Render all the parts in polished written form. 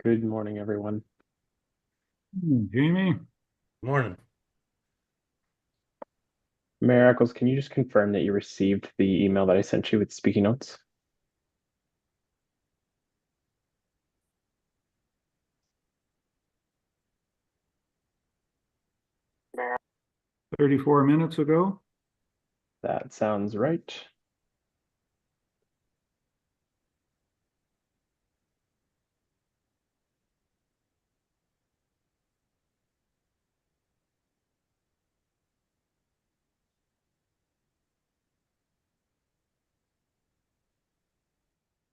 Good morning, everyone. Jamie, Morning. Mayor Eccles, can you just confirm that you received the email that I sent you with speaking notes? Yeah. 34 minutes ago. That sounds right.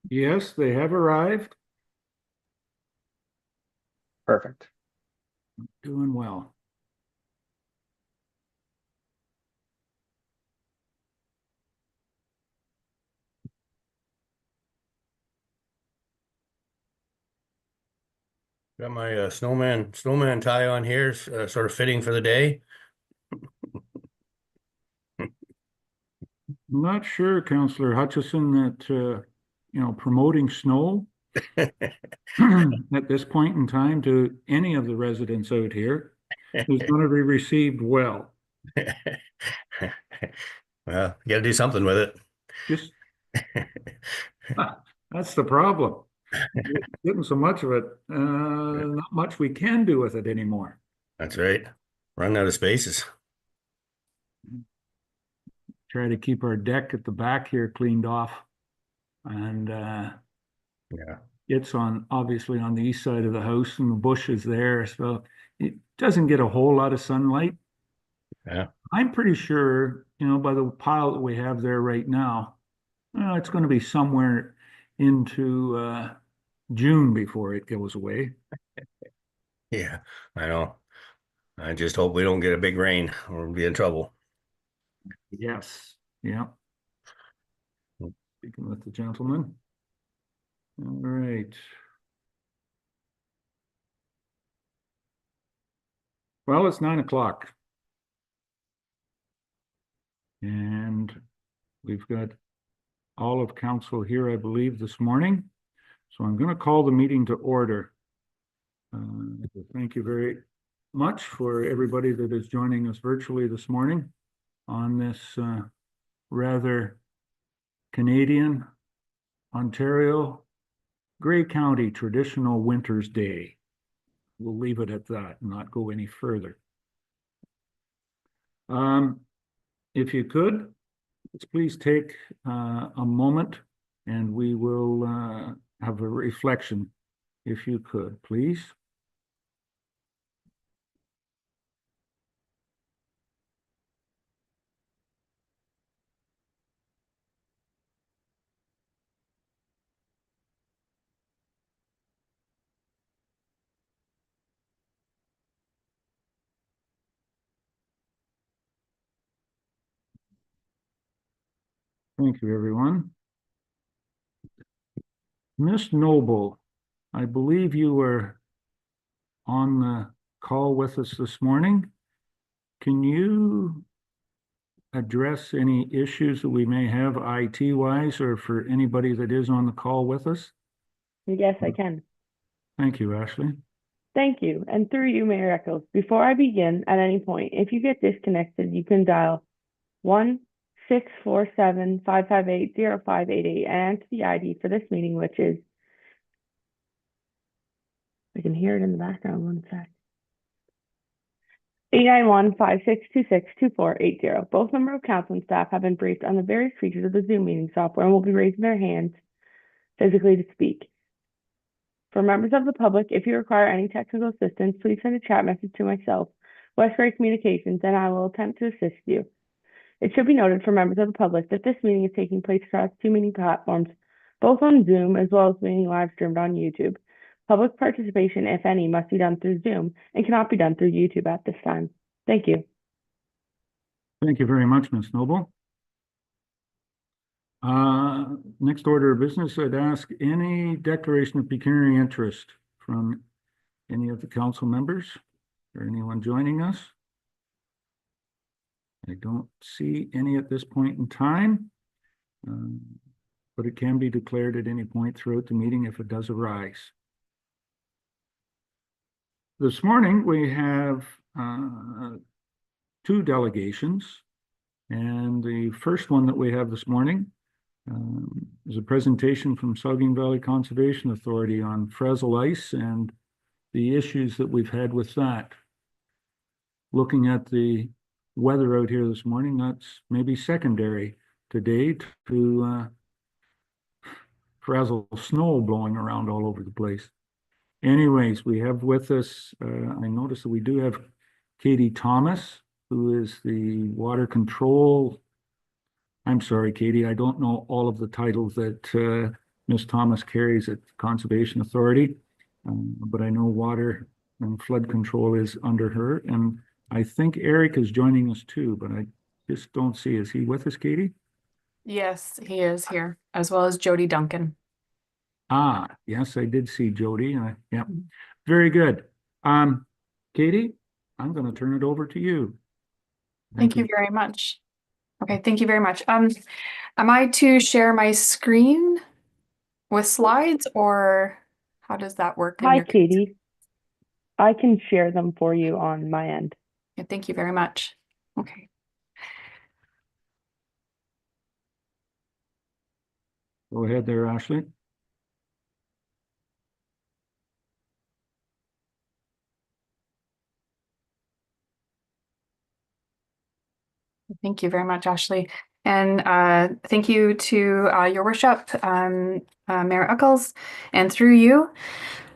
Yes, they have arrived. Perfect. Doing well. Got my snowman tie on here, sort of fitting for the day. I'm not sure, Councillor Hutchison, that promoting snow at this point in time to any of the residents out here is going to be received well. Well, you got to do something with it. Just that's the problem. Getting so much of it, not much we can do with it anymore. That's right. Running out of spaces. Try to keep our deck at the back here cleaned off, and Yeah. it's obviously on the east side of the house, and the bush is there, so it doesn't get a whole lot of sunlight. Yeah. I'm pretty sure, by the pile that we have there right now, it's going to be somewhere into June before it goes away. Yeah. I know. I just hope we don't get a big rain or we'll be in trouble. Yes. Yeah. Speaking with the gentleman. All right. Well, it's 9 o'clock. And we've got all of council here, I believe, this morning. So I'm going to call the meeting to order. Thank you very much for everybody that is joining us virtually this morning on this rather Canadian, Ontario, Grey County traditional Winter's Day. We'll leave it at that and not go any further. If you could, let's please take a moment and we will have a reflection, if you could, please. Thank you, everyone. Miss Noble, I believe you were on the call with us this morning. Can you address any issues that we may have IT-wise or for anybody that is on the call with us? Yes, I can. Thank you, Ashley. Thank you. And through you, Mayor Eccles, before I begin, at any point, if you get disconnected, you can dial 1-647-558-0588 and enter the ID for this meeting, which is, I can hear it in the background, one sec. 891-5626-2480. Both members of council and staff have been briefed on the various features of the Zoom meeting software and will be raising their hands physically to speak. For members of the public, if you require any technical assistance, please send a chat message to myself, Westbury Communications, and I will attempt to assist you. It should be noted for members of the public that this meeting is taking place across two meeting platforms, both on Zoom as well as being live streamed on YouTube. Public participation, if any, must be done through Zoom and cannot be done through YouTube at this time. Thank you. Thank you very much, Ms. Noble. Next order of business, I'd ask any declaration of pecuniary interest from any of the council members or anyone joining us. I don't see any at this point in time, but it can be declared at any point throughout the meeting if it does arise. this morning we have two delegations. And the first one that we have this morning is a presentation from Saugeen Valley Conservation Authority on Frazzle ice and the issues that we've had with that. Looking at the weather out here this morning, that's maybe secondary today to frazzle snow blowing around all over the place. Anyways, we have with us, I noticed that we do have Katie Thomas, who is the water control. I'm sorry, Katie, I don't know all of the titles that Ms. Thomas carries at Conservation Authority, but I know water and flood control is under her. And I think Eric is joining us too, but I just don't see. Is he with us, Katie? Yes, he is here, as well as Jody Duncan. Ah, yes, I did see Jody. Yeah, very good. Katie, I'm going to turn it over to you. Thank you very much. Okay, thank you very much. Am I to share my screen with slides, or how does that work? Hi, Katie. I can share them for you on my end. Yeah, thank you very much. Okay. Go ahead there, Ashley. Thank you very much, Ashley. And thank you to your worship, Mayor Eccles, and through you.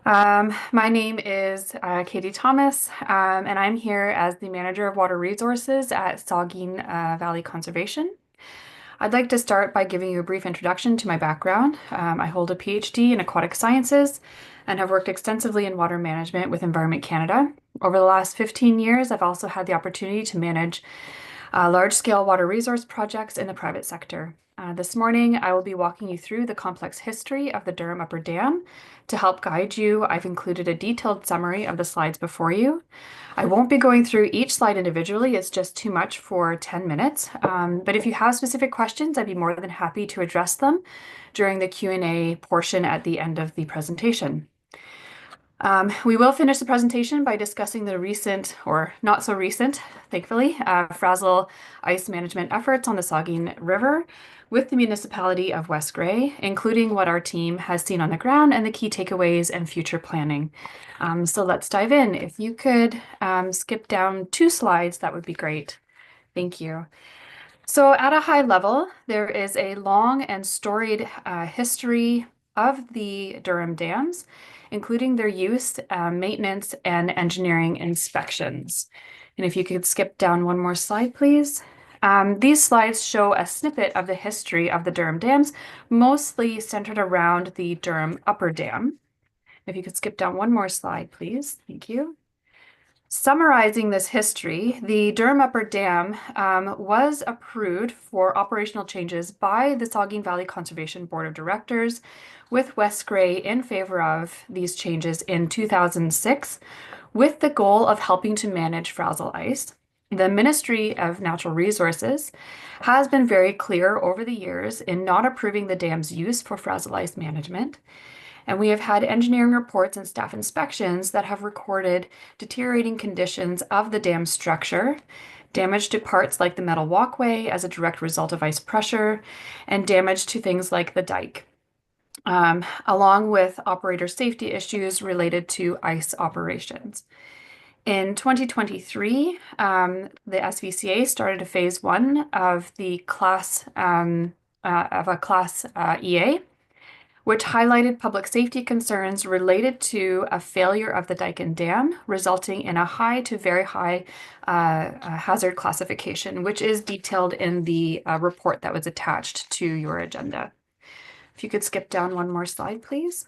My name is Katie Thomas, and I'm here as the Manager of Water Resources at Saugeen Valley Conservation. I'd like to start by giving you a brief introduction to my background. I hold a PhD in aquatic sciences and have worked extensively in water management with Environment Canada. Over the last 15 years, I've also had the opportunity to manage large-scale water resource projects in the private sector. This morning, I will be walking you through the complex history of the Durham Upper Dam. To help guide you, I've included a detailed summary of the slides before you. I won't be going through each slide individually, it's just too much for 10 minutes. But if you have specific questions, I'd be more than happy to address them during the Q&A portion at the end of the presentation. We will finish the presentation by discussing the recent, or not so recent, thankfully, frazzle ice management efforts on the Saugeen River with the municipality of West Grey, including what our team has seen on the ground and the key takeaways and future planning. So let's dive in. If you could skip down 2 slides, that would be great. Thank you. So at a high level, there is a long and storied history of the Durham dams, including their use, maintenance, and engineering inspections. And if you could skip down 1 more slide, please. These slides show a snippet of the history of the Durham dams, mostly centered around the Durham Upper Dam. If you could skip down 1 more slide, please. Thank you. Summarizing this history, the Durham Upper Dam was approved for operational changes by the Saugeen Valley Conservation Board of Directors, with West Grey in favor of these changes in 2006, with the goal of helping to manage frazzle ice. The Ministry of Natural Resources has been very clear over the years in not approving the dam's use for frazzle ice management. And we have had engineering reports and staff inspections that have recorded deteriorating conditions of the dam structure, damage to parts like the metal walkway as a direct result of ice pressure, and damage to things like the dike, along with operator safety issues related to ice operations. In 2023, the SVCA started a phase 1 of the class EA, which highlighted public safety concerns related to a failure of the dike and dam, resulting in a high to very high hazard classification, which is detailed in the report that was attached to your agenda. If you could skip down 1 more slide, please.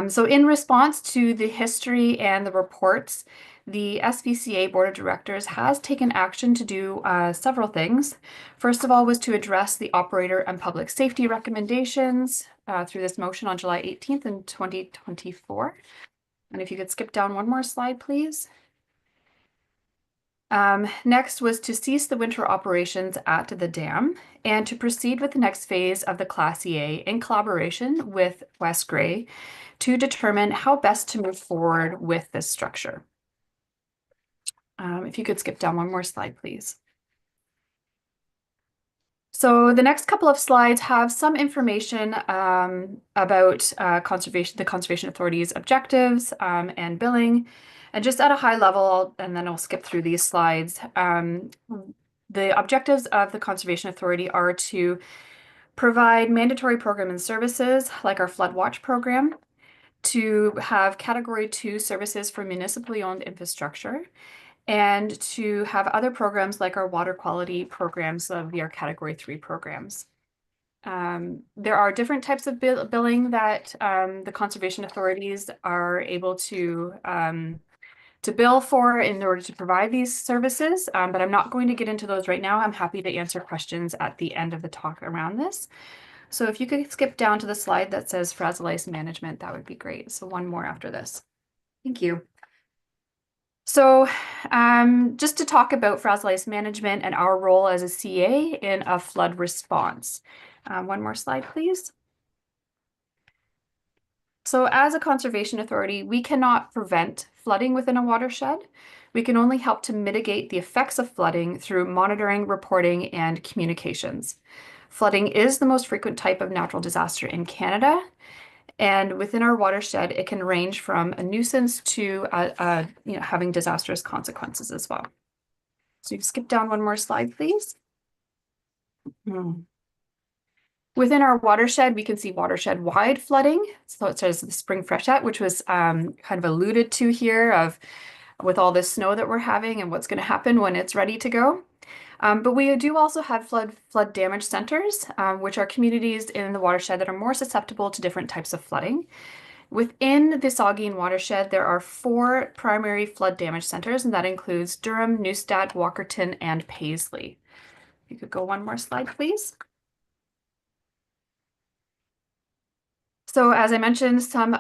So in response to the history and the reports, the SVCA Board of Directors has taken action to do several things. First of all was to address the operator and public safety recommendations through this motion on July 18th in 2024. And if you could skip down 1 more slide, please. Next was to cease the winter operations at the dam and to proceed with the next phase of the Class EA in collaboration with Wes Gray to determine how best to move forward with this structure. If you could skip down one more slide, please. So the next couple of slides have some information about the Conservation Authority's objectives and billing. And just at a high level, and then I'll skip through these slides. The objectives of the Conservation Authority are to provide mandatory program and services like our Flood Watch program, to have Category 2 services for municipally owned infrastructure, and to have other programs like our water quality programs of our Category 3 programs. There are different types of billing that the conservation authorities are able to bill for in order to provide these services, but I'm not going to get into those right now. I'm happy to answer questions at the end of the talk around this. So if you could skip down to the slide that says frazzle ice management, that would be great. So one more after this. Thank you. So just to talk about frazzle ice management and our role as a CA in a flood response. One more slide, please. So as a conservation authority, we cannot prevent flooding within a watershed. We can only help to mitigate the effects of flooding through monitoring, reporting, and communications. Flooding is the most frequent type of natural disaster in Canada. And within our watershed, it can range from a nuisance to having disastrous consequences as well. So you can skip down one more slide, please. Within our watershed, we can see watershed-wide flooding. So it says the spring freshet, which was kind of alluded to here with all this snow that we're having and what's going to happen when it's ready to go. But we do also have flood damage centers, which are communities in the watershed that are more susceptible to different types of flooding. Within the Saugeen watershed, there are 4 primary flood damage centers, and that includes Durham, Neustadt, Walkerton, and Paisley. You could go one more slide, please. So as I mentioned, some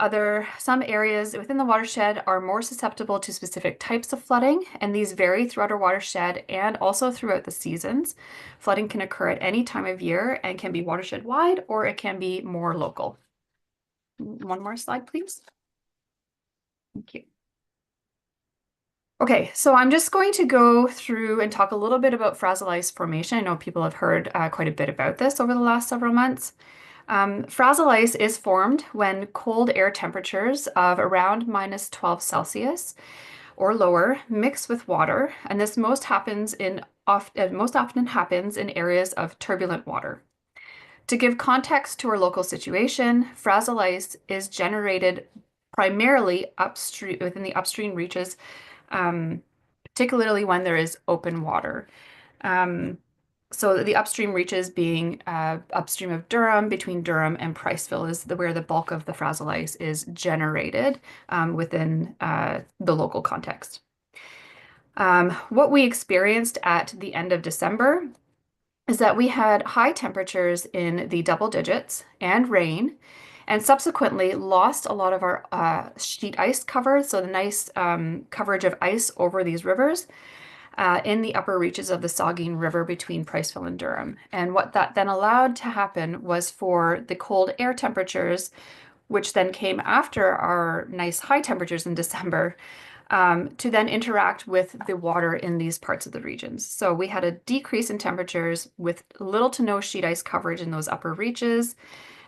areas within the watershed are more susceptible to specific types of flooding, and these vary throughout our watershed and also throughout the seasons. Flooding can occur at any time of year and can be watershed-wide, or it can be more local. One more slide, please. Thank you. Okay, so I'm just going to go through and talk a little bit about frazzle ice formation. I know people have heard quite a bit about this over the last several months. Frazzle ice is formed when cold air temperatures of around -12 Celsius or lower mix with water, and this most often happens in areas of turbulent water. To give context to our local situation, frazzle ice is generated primarily upstream within the upstream reaches, particularly when there is open water. So the upstream reaches being upstream of Durham, between Durham and Priceville is where the bulk of the frazzle ice is generated within the local context. What we experienced at the end of December is that we had high temperatures in the double digits and rain, and subsequently lost a lot of our sheet ice cover, so the nice coverage of ice over these rivers. In the upper reaches of the Saugeen River between Priceville and Durham. And what that then allowed to happen was for the cold air temperatures, which then came after our nice high temperatures in December, to then interact with the water in these parts of the regions. So we had a decrease in temperatures with little to no sheet ice coverage in those upper reaches.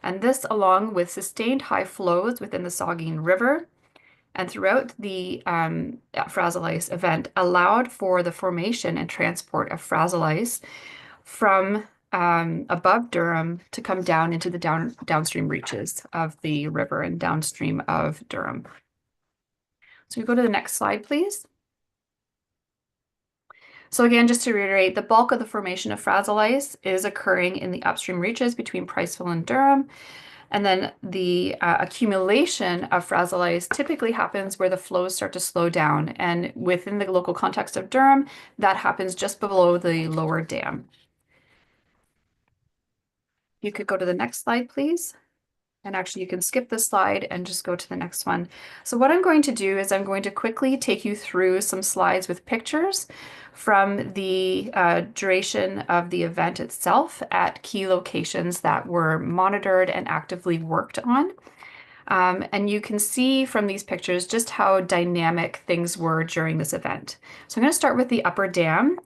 And this, along with sustained high flows within the Saugeen River, and throughout the frazzle ice event, allowed for the formation and transport of frazzle ice from above Durham to come down into the downstream reaches of the river and downstream of Durham. So we go to the next slide, please. So again, just to reiterate, the bulk of the formation of frazzle ice is occurring in the upstream reaches between Priceville and Durham. And then the accumulation of frazzle ice typically happens where the flows start to slow down. And within the local context of Durham, that happens just below the lower dam. You could go to the next slide, please. And actually you can skip this slide and just go to the next one. So what I'm going to do is I'm going to quickly take you through some slides with pictures from the duration of the event itself at key locations that were monitored and actively worked on. And you can see from these pictures just how dynamic things were during this event. So I'm going to start with the upper dam.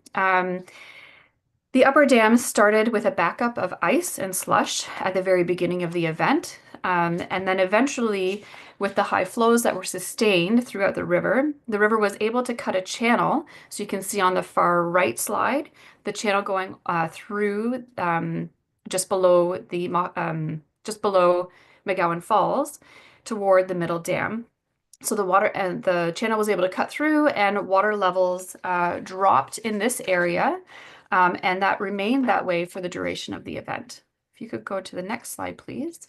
The upper dam started with a backup of ice and slush at the very beginning of the event. And then eventually, with the high flows that were sustained throughout the river was able to cut a channel. So you can see on the far right slide, the channel going through just below McGowan Falls toward the middle dam. So the channel was able to cut through, and water levels dropped in this area, and that remained that way for the duration of the event. If you could go to the next slide, please.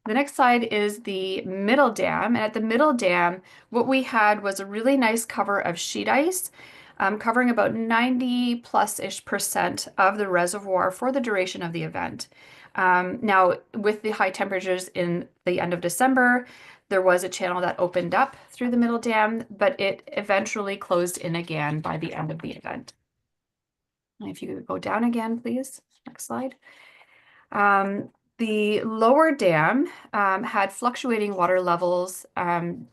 The next slide is the middle dam, and at the middle dam, what we had was a really nice cover of sheet ice, covering about 90+% of the reservoir for the duration of the event. Now, with the high temperatures in the end of December, there was a channel that opened up through the middle dam, but it eventually closed in again by the end of the event. And if you could go down again, please. Next slide. The lower dam had fluctuating water levels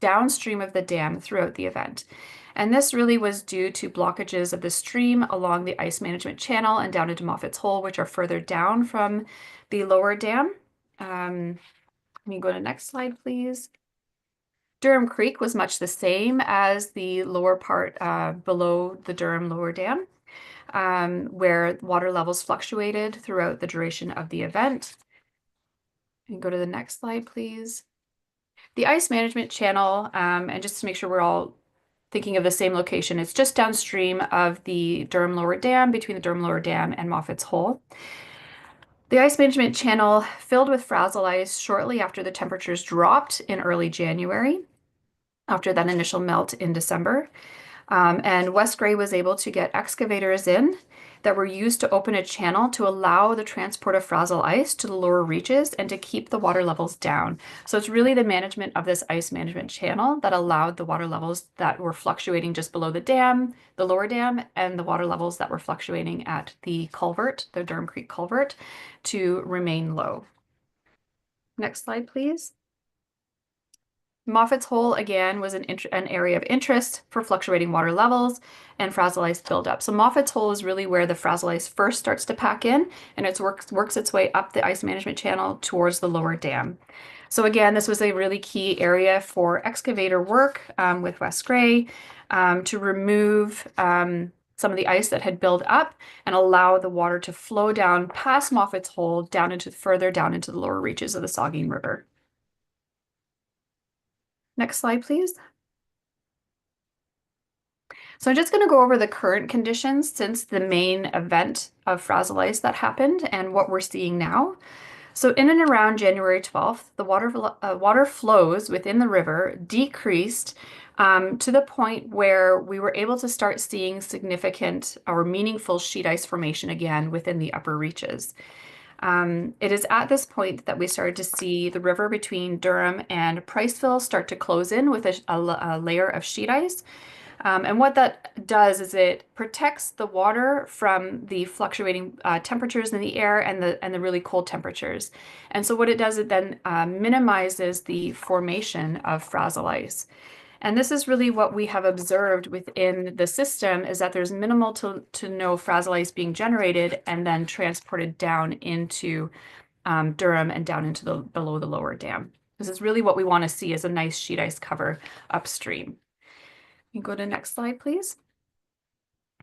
downstream of the dam throughout the event. And this really was due to blockages of the stream along the ice management channel and down into Moffat's Hole, which are further down from the lower dam. Can you go to the next slide, please? Durham Creek was much the same as the lower part below the Durham lower dam, where water levels fluctuated throughout the duration of the event. And go to the next slide, please. The ice management channel, and just to make sure we're all thinking of the same location, it's just downstream of the Durham Lower Dam, between the Durham Lower Dam and Moffat's Hole. The ice management channel filled with frazzle ice shortly after the temperatures dropped in early January, after that initial melt in December. And West Grey was able to get excavators in that were used to open a channel to allow the transport of frazzle ice to the lower reaches and to keep the water levels down. So it's really the management of this ice management channel that allowed the water levels that were fluctuating just below the dam, the lower dam, and the water levels that were fluctuating at the culvert, the Durham Creek culvert, to remain low. Next slide, please. Moffat's Hole, again, was an area of interest for fluctuating water levels and frazzle ice buildup. So Moffat's Hole is really where the frazzle ice first starts to pack in, and it works its way up the ice management channel towards the lower dam. So again, this was a really key area for excavator work with West Grey to remove some of the ice that had built up and allow the water to flow down past Moffat's Hole further down into the lower reaches of the Saugeen River. Next slide, please. So I'm just going to go over the current conditions since the main event of frazzle ice that happened and what we're seeing now. So in and around January 12th, the water flows within the river decreased to the point where we were able to start seeing significant or meaningful sheet ice formation again within the upper reaches. It is at this point that we started to see the river between Durham and Priceville start to close in with a layer of sheet ice. And what that does is it protects the water from the fluctuating temperatures in the air and the really cold temperatures. And so what it does, it then minimizes the formation of frazzle ice. And this is really what we have observed within the system, is that there's minimal to no frazzle ice being generated and then transported down into Durham and down into below the lower dam. This is really what we want to see, is a nice sheet ice cover upstream. You can go to the next slide, please.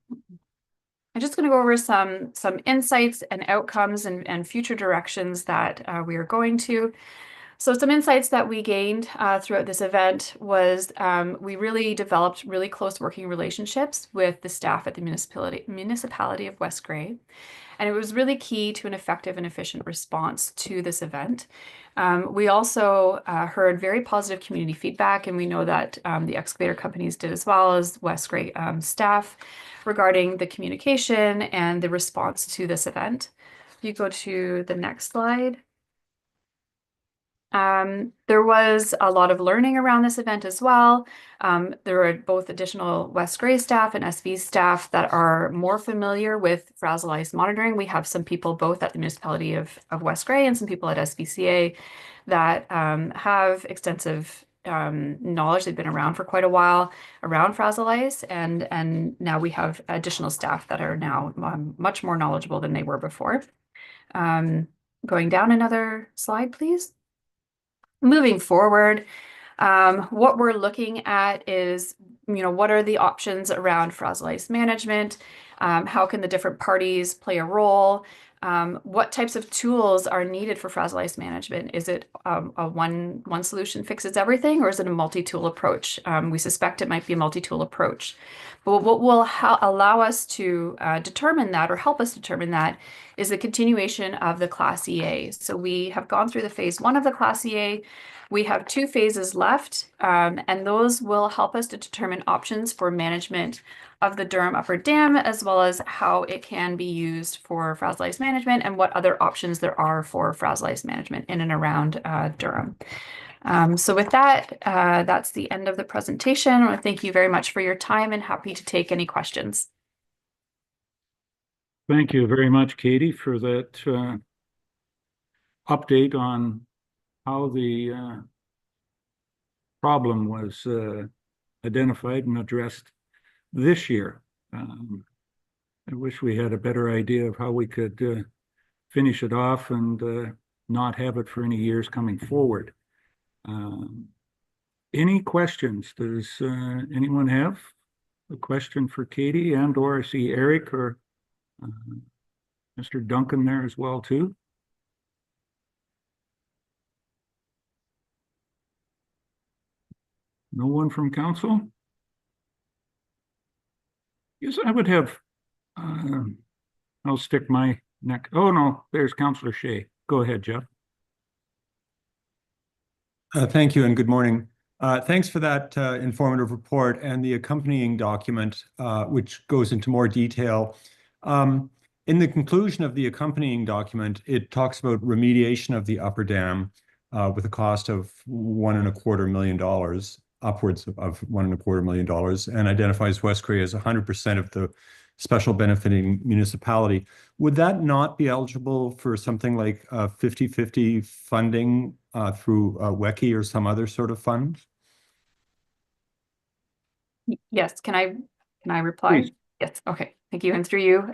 I'm just going to go over some insights and outcomes and future directions that we are going to. So some insights that we gained throughout this event was we really developed really close working relationships with the staff at the municipality of West Grey. And it was really key to an effective and efficient response to this event. We also heard very positive community feedback, and we know that the excavator companies did as well as West Grey staff regarding the communication and the response to this event. If you go to the next slide. There was a lot of learning around this event as well. There were both additional West Grey staff and SV staff that are more familiar with frazzle ice monitoring. We have some people both at the municipality of West Grey and some people at SVCA that have extensive knowledge. They've been around for quite a while around frazzle ice, and now we have additional staff that are now much more knowledgeable than they were before. Going down another slide, please. Moving forward, what we're looking at is, what are the options around frazzle ice management? How can the different parties play a role? What types of tools are needed for frazzle ice management? Is it a one solution fixes everything, or is it a multi-tool approach? We suspect it might be a multi-tool approach. But what will allow us to determine that, or help us determine that, is the continuation of the Class EA. So we have gone through the phase 1 of the Class EA. We have 2 phases left, and those will help us to determine options for management of the Durham Upper Dam, as well as how it can be used for frazzle ice management and what other options there are for frazzle ice management in and around Durham. So with that, that's the end of the presentation. I want to thank you very much for your time and happy to take any questions. Thank you very much, Katie, for that update on how the problem was identified and addressed this year. I wish we had a better idea of how we could finish it off and not have it for any years coming forward. Any questions? Does anyone have a question for Katie, and/or I see Eric or Mr. Duncan there as well too? No one from council? Yes, I would have, I'll stick my neck. Oh, no, there's Councillor Shea. Go ahead, Jeff. Thank you and good morning. Thanks for that informative report and the accompanying document, which goes into more detail. In the conclusion of the accompanying document, it talks about remediation of the upper dam with a cost of $1.25 million, upwards of $1.25 million, and identifies West Grey as 100% of the special benefiting municipality. Would that not be eligible for something like 50-50 funding through WECI or some other sort of fund? Yes, can I reply? Please. Yes, okay, thank you, and through you.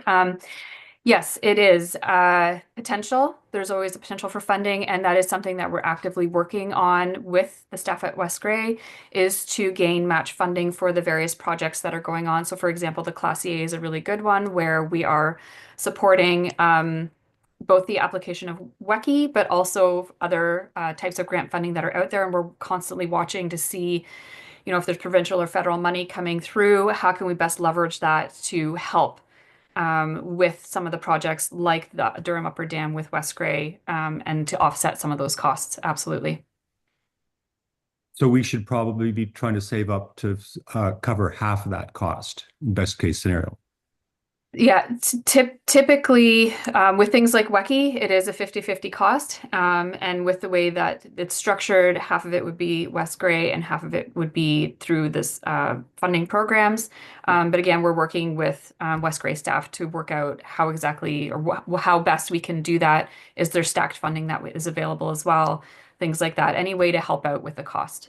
Yes, it is potential. There's always a potential for funding, and that is something that we're actively working on with the staff at West Grey, is to gain match funding for the various projects that are going on. So for example, the Class EA is a really good one where we are supporting both the application of WECI, but also other types of grant funding that are out there. And we're constantly watching to see, if there's provincial or federal money coming through, how can we best leverage that to help with some of the projects like the Durham Upper Dam with West Grey, and to offset some of those costs. Absolutely. So we should probably be trying to save up to cover half of that cost, best case scenario. Yeah, typically with things like WECI, it is a 50-50 cost. And with the way that it's structured, half of it would be West Grey and half of it would be through this funding programs. But again, we're working with West Grey staff to work out how exactly or how best we can do that. Is there stacked funding that is available as well? Things like that. Any way to help out with the cost.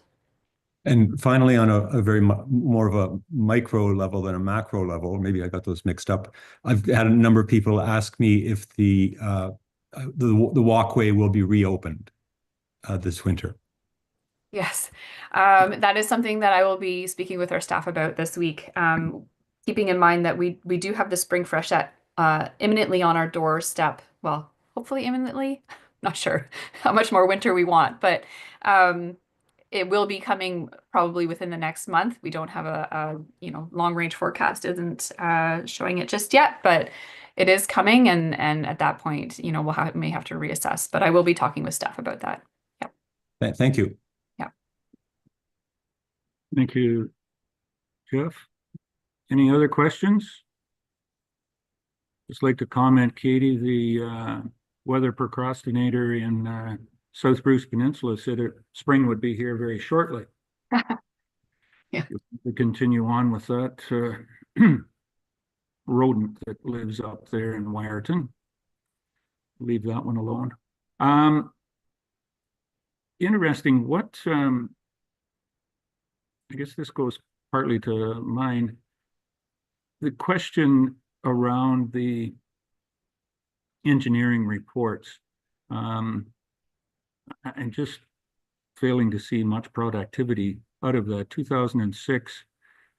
And finally, on a very more of a micro level than a macro level, maybe I got those mixed up. I've had a number of people ask me if the walkway will be reopened this winter. Yes, that is something that I will be speaking with our staff about this week. Keeping in mind that we do have the spring freshet imminently on our doorstep. Well, hopefully imminently. Not sure how much more winter we want, but it will be coming probably within the next month. We don't have a long range forecast isn't showing it just yet, but it is coming, and at that point, may have to reassess. But I will be talking with staff about that. Yeah. Thank you. Yeah. Thank you, Jeff. Any other questions? Just like to comment, Katie, the weather procrastinator in South Bruce Peninsula said spring would be here very shortly. Yeah. To continue on with that rodent that lives up there in Wyerton. Leave that one alone. Interesting. What I guess this goes partly to mine. The question around the engineering reports. I'm just failing to see much productivity out of the 2006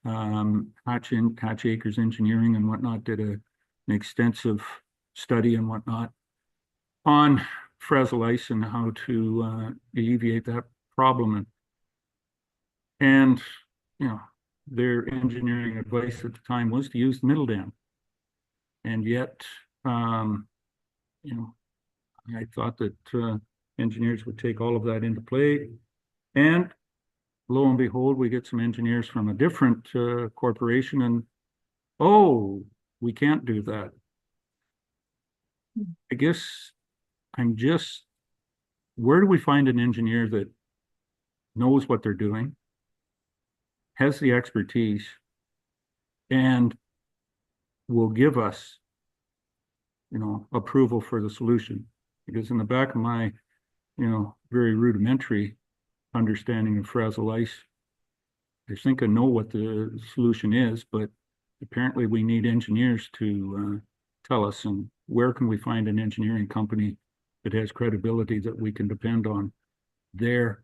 Hatch Acres Engineering and whatnot did an extensive study and whatnot on frazzle ice and how to alleviate that problem. And you know, their engineering advice at the time was to use the middle dam. And yet, you know, I thought that engineers would take all of that into play. And lo and behold, we get some engineers from a different corporation and, oh, we can't do that. I guess where do we find an engineer that knows what they're doing, has the expertise, and will give us, you know, approval for the solution? Because in the back of my, you know, very rudimentary understanding of frazzle ice, I think I know what the solution is, but apparently we need engineers to tell us. And where can we find an engineering company that has credibility that we can depend on their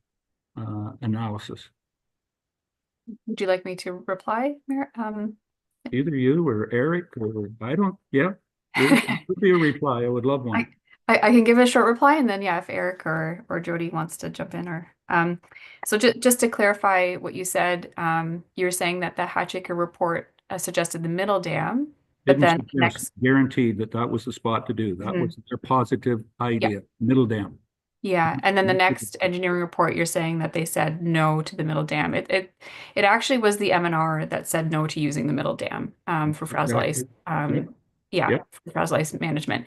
analysis? Would you like me to reply, Either you or Eric, or I don't, yeah, it would be a reply. I would love one. I can give a short reply, and then yeah, if Eric or Jody wants to jump in, or so just to clarify what you said, you were saying that the Hatch Acre report suggested the middle dam, but then next guaranteed that was the spot to do. That was their positive idea, middle dam. Yeah, and then the next engineering report, you're saying that they said no to the middle dam. It actually was the MNR that said no to using the middle dam for frazzle ice. For frazzle ice management.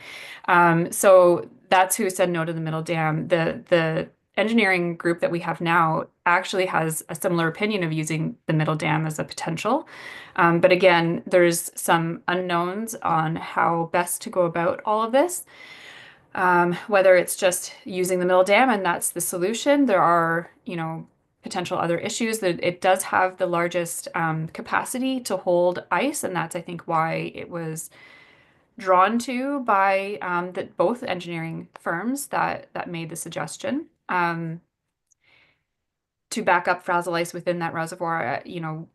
So that's who said no to the middle dam. The engineering group that we have now actually has a similar opinion of using the middle dam as a potential. But again, there's some unknowns on how best to go about all of this. Whether it's just using the middle dam and that's the solution, there are, you know, potential other issues. That it does have the largest capacity to hold ice, and that's, I think, why it was drawn to by both engineering firms that made the suggestion to back up frazzle ice within that reservoir. You know,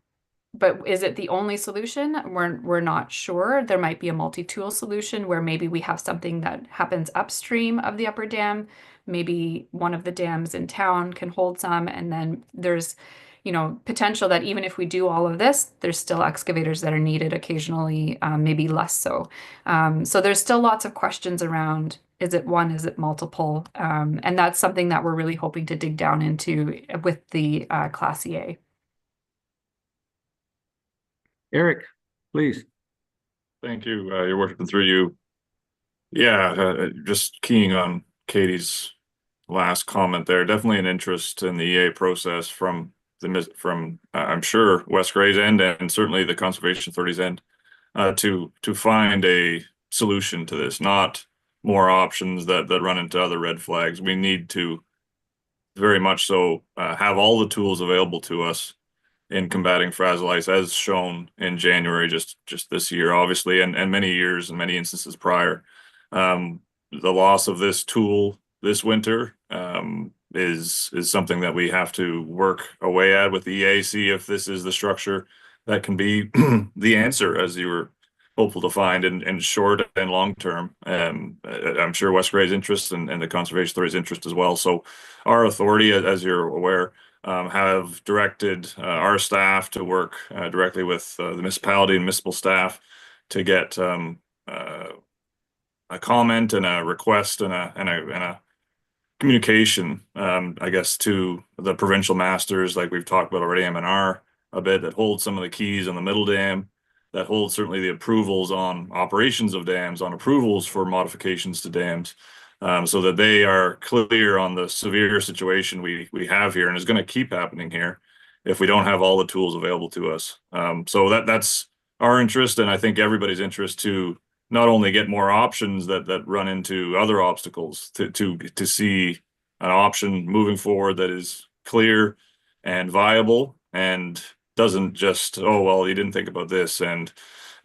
but is it the only solution? We're not sure. There might be a multi-tool solution where maybe we have something that happens upstream of the upper dam. Maybe one of the dams in town can hold some, and then there's, you know, potential that even if we do all of this, there's still excavators that are needed occasionally, maybe less so. So there's still lots of questions around, is it one, is it multiple? And that's something that we're really hoping to dig down into with the Class EA. Eric, please. Thank you, Your Worship, and through you. Yeah, just keying on Katie's last comment there. Definitely an interest in the EA process from I'm sure West Grey's end and certainly the Conservation Authority's end to find a solution to this, not more options that run into other red flags. We need to very much so have all the tools available to us in combating frazzle ice, as shown in January, just this year, obviously, and many years and many instances prior. The loss of this tool this winter is something that we have to work away at with the EA, see if this is the structure that can be the answer, as you were hopeful to find in short and long term. I'm sure West Grey's interest and the Conservation Authority's interest as well. So our authority, as you're aware, have directed our staff to work directly with the municipality and municipal staff to get a comment and a request and a communication, I guess, to the provincial masters, like we've talked about already, MNR a bit, that holds some of the keys on the middle dam, that holds certainly the approvals on operations of dams, on approvals for modifications to dams, so that they are clear on the severe situation we have here and is going to keep happening here if we don't have all the tools available to us. So that's our interest, and I think everybody's interest to not only get more options that run into other obstacles, to see an option moving forward that is clear and viable and doesn't just, oh well, you didn't think about this and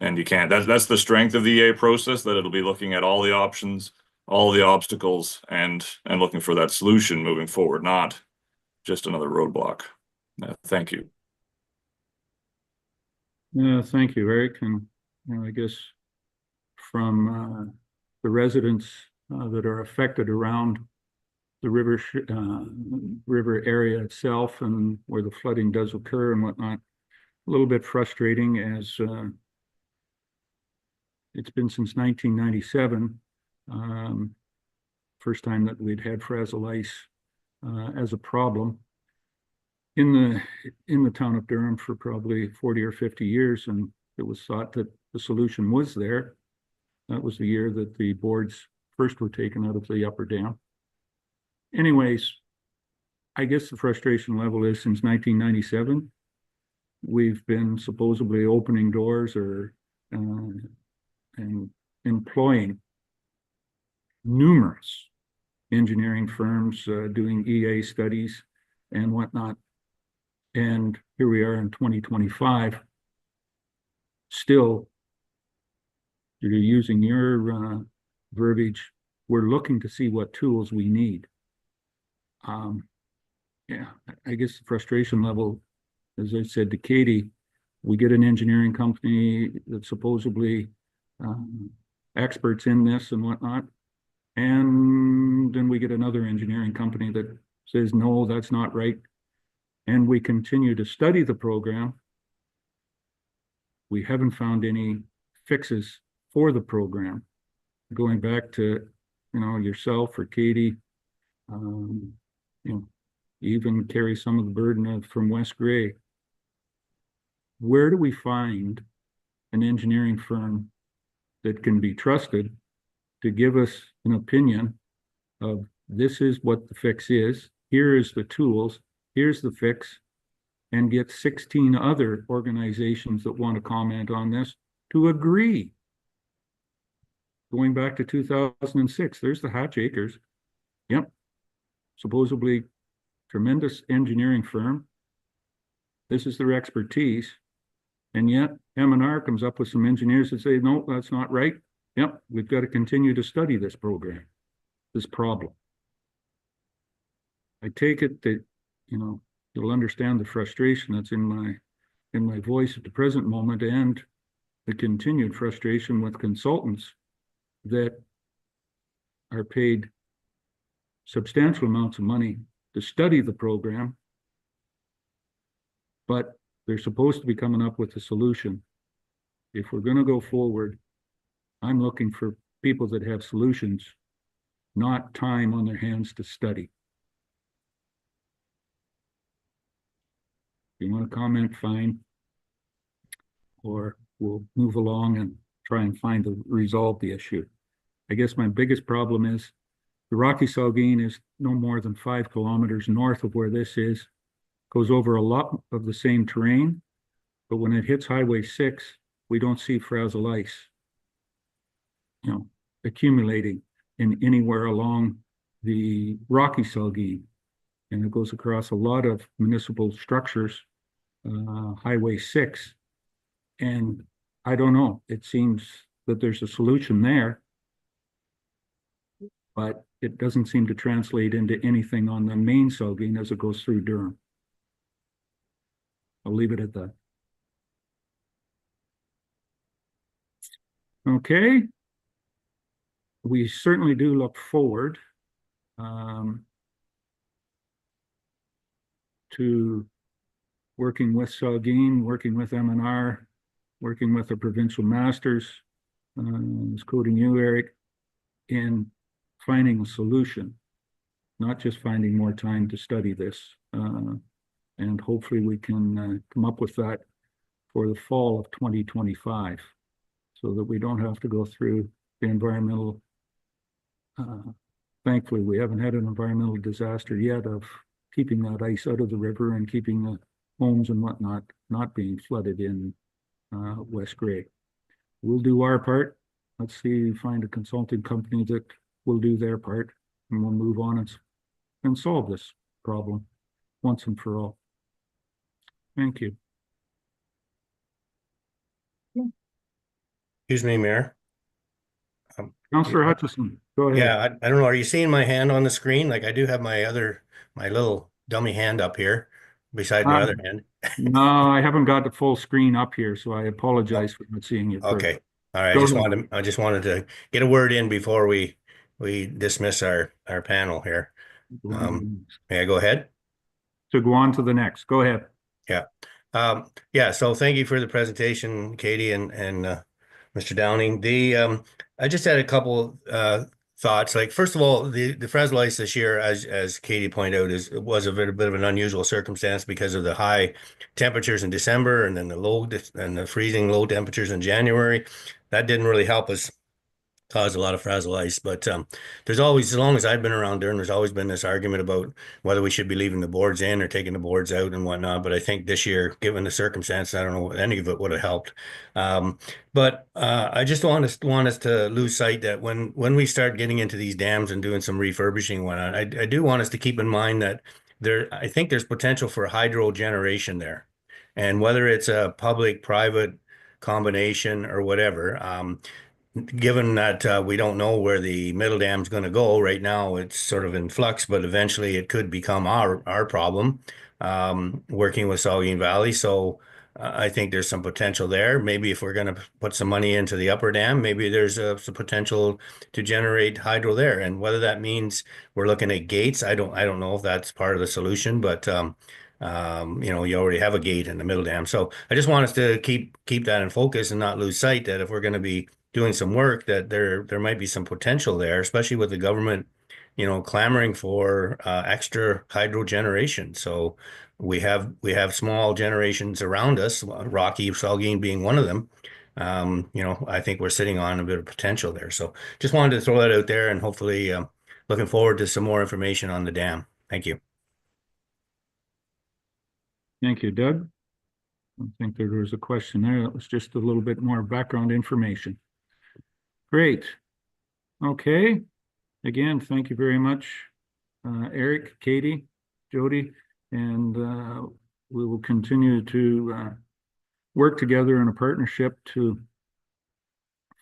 you can't. That's the strength of the EA process, that it'll be looking at all the options, all the obstacles, and looking for that solution moving forward, not just another roadblock. Thank you. Yeah, thank you, Eric. And I guess from the residents that are affected around the river area itself and where the flooding does occur and whatnot, a little bit frustrating, as it's been since 1997, first time that we'd had frazzle ice as a problem in the town of Durham for probably 40 or 50 years, and it was thought that the solution was there. That was the year that the boards first were taken out of the upper dam. Anyways, I guess the frustration level is since 1997, we've been supposedly opening doors or and employing numerous engineering firms doing EA studies and whatnot. And here we are in 2025, still, you're using your verbiage, we're looking to see what tools we need. Yeah, I guess the frustration level, as I said to Katie, we get an engineering company that's supposedly experts in this and whatnot, and then we get another engineering company that says, no, that's not right. And we continue to study the program. We haven't found any fixes for the program. Going back to, yourself or Katie, you even carry some of the burden from West Gray. Where do we find an engineering firm that can be trusted to give us an opinion of this is what the fix is, here is the tools, here's the fix, and get 16 other organizations that want to comment on this to agree? Going back to 2006, there's the Hatch Acres. Yep. Supposedly tremendous engineering firm. This is their expertise. And yet M&R comes up with some engineers that say, no, that's not right. Yep, we've got to continue to study this program, this problem. I take it that, you'll understand the frustration that's in my voice at the present moment, and the continued frustration with consultants that are paid substantial amounts of money to study the program, but they're supposed to be coming up with a solution. If we're going to go forward, I'm looking for people that have solutions, not time on their hands to study. If you want to comment, fine. Or we'll move along and try and resolve the issue. I guess my biggest problem is the Rocky Saugeen is no more than 5 kilometers north of where this is, goes over a lot of the same terrain, but when it hits Highway 6, we don't see frazzle ice, accumulating in anywhere along the Rocky Saugeen. And it goes across a lot of municipal structures, Highway 6. And I don't know, it seems that there's a solution there, but it doesn't seem to translate into anything on the main Saugeen as it goes through Durham. I'll leave it at that. Okay. We certainly do look forward to working with Saugeen, working with M&R, working with the provincial masters, quoting you, Eric, in finding a solution, not just finding more time to study this. And hopefully we can come up with that for the fall of 2025 so that we don't have to go through the environmental thankfully, we haven't had an environmental disaster yet of keeping that ice out of the river and keeping the homes and whatnot not being flooded in West Grey. We'll do our part. Let's see, find a consulting company that will do their part, and we'll move on and solve this problem once and for all. Thank you. Excuse me, Mayor. Councillor Hutchison, go ahead. Yeah, I don't know. Are you seeing my hand on the screen? Like I do have my little dummy hand up here beside my other hand. No, I haven't got the full screen up here, so I apologize for not seeing you. Okay. All right. Go I just wanted to get a word in before we dismiss our panel here. May I go ahead? To go on to the next. Go ahead. Yeah. Yeah. So thank you for the presentation, Katie and Mr. Downing. I just had a couple thoughts. Like first of all, the Fresnel ice this year, as Katie pointed out, was a bit of an unusual circumstance because of the high temperatures in December and then the freezing low temperatures in January. That didn't really help us cause a lot of frazzle ice, but there's always, as long as I've been around there, there's always been this argument about whether we should be leaving the boards in or taking the boards out and whatnot. But I think this year, given the circumstance, I don't know if any of it would have helped. But I just want us to lose sight that when we start getting into these dams and doing some refurbishing and whatnot, I do want us to keep in mind that I think there's potential for hydro generation there, and whether it's a public-private combination or whatever. Given that we don't know where the middle dam is going to go right now, it's sort of in flux, but eventually it could become our problem, working with Saugeen Valley. So I think there's some potential there. Maybe if we're going to put some money into the upper dam, maybe there's some potential to generate hydro there. And whether that means we're looking at gates, I don't know if that's part of the solution, but you already have a gate in the middle dam. So I just want us to keep that in focus and not lose sight that if we're going to be doing some work, that there might be some potential there, especially with the government, clamoring for extra hydro generation. So we have small generations around us, Rocky, Saugeen being one of them. I think we're sitting on a bit of potential there. So just wanted to throw that out there, and hopefully looking forward to some more information on the dam. Thank you. Thank you, Doug. I think there was a question there. That was just a little bit more background information. Great. Okay. Again, thank you very much, Eric, Katie, Jody, and we will continue to work together in a partnership to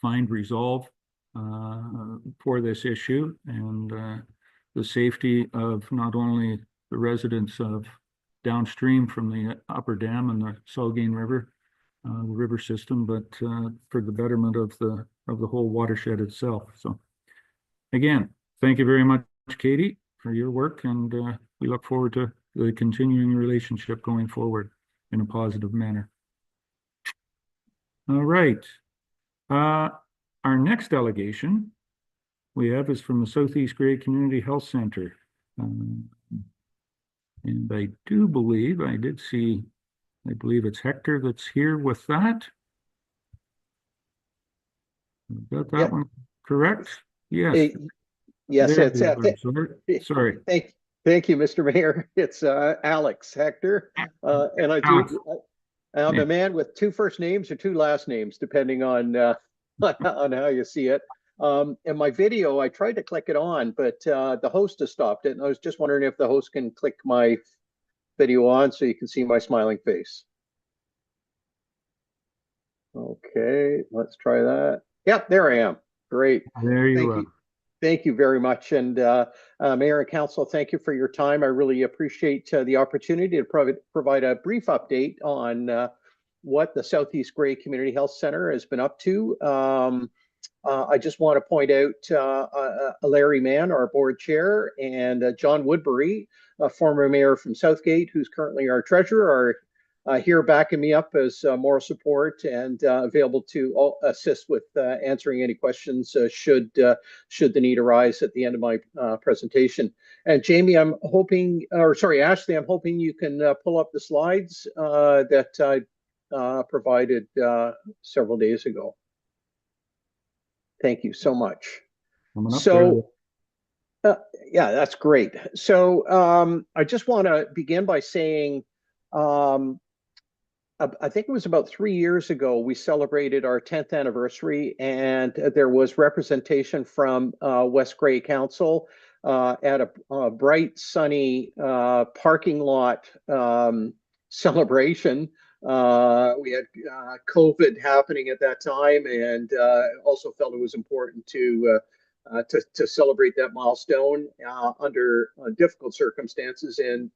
find resolve for this issue and the safety of not only the residents of downstream from the upper dam and the Saugeen River, the river system, but for the betterment of the whole watershed itself. So again, thank you very much, Katie, for your work, and we look forward to the continuing relationship going forward in a positive manner. All right. Our next delegation we have is from the Southeast Grey Community Health Center. And I do believe, I believe it's Hector that's here with that. Got that one correct? Yes. Yes, There it's sorry. Thank you, Mr. Mayor. It's Alex Hector, and I'm a man with two first names or two last names, depending on how you see it. In my video, I tried to click it on, but the host has stopped it, and I was just wondering if the host can click my video on so you can see my smiling face. Okay, let's try that. Yep, there I am. Great. There you are. Thank you very much. And Mayor and Council, thank you for your time. I really appreciate the opportunity to provide a brief update on what the Southeast Grey Community Health Center has been up to. I just want to point out Larry Mann, our board chair, and John Woodbury, a former mayor from Southgate, who's currently our treasurer, are here backing me up as moral support and available to assist with answering any questions should the need arise at the end of my presentation. And Jamie, Ashley, I'm hoping you can pull up the slides that I provided several days ago. Thank you so much. Yeah, that's great. So I just want to begin by saying, I think it was about 3 years ago, we celebrated our 10th anniversary, and there was representation from West Grey Council at a bright, sunny parking lot celebration. We had COVID happening at that time, and also felt it was important to celebrate that milestone under difficult circumstances, and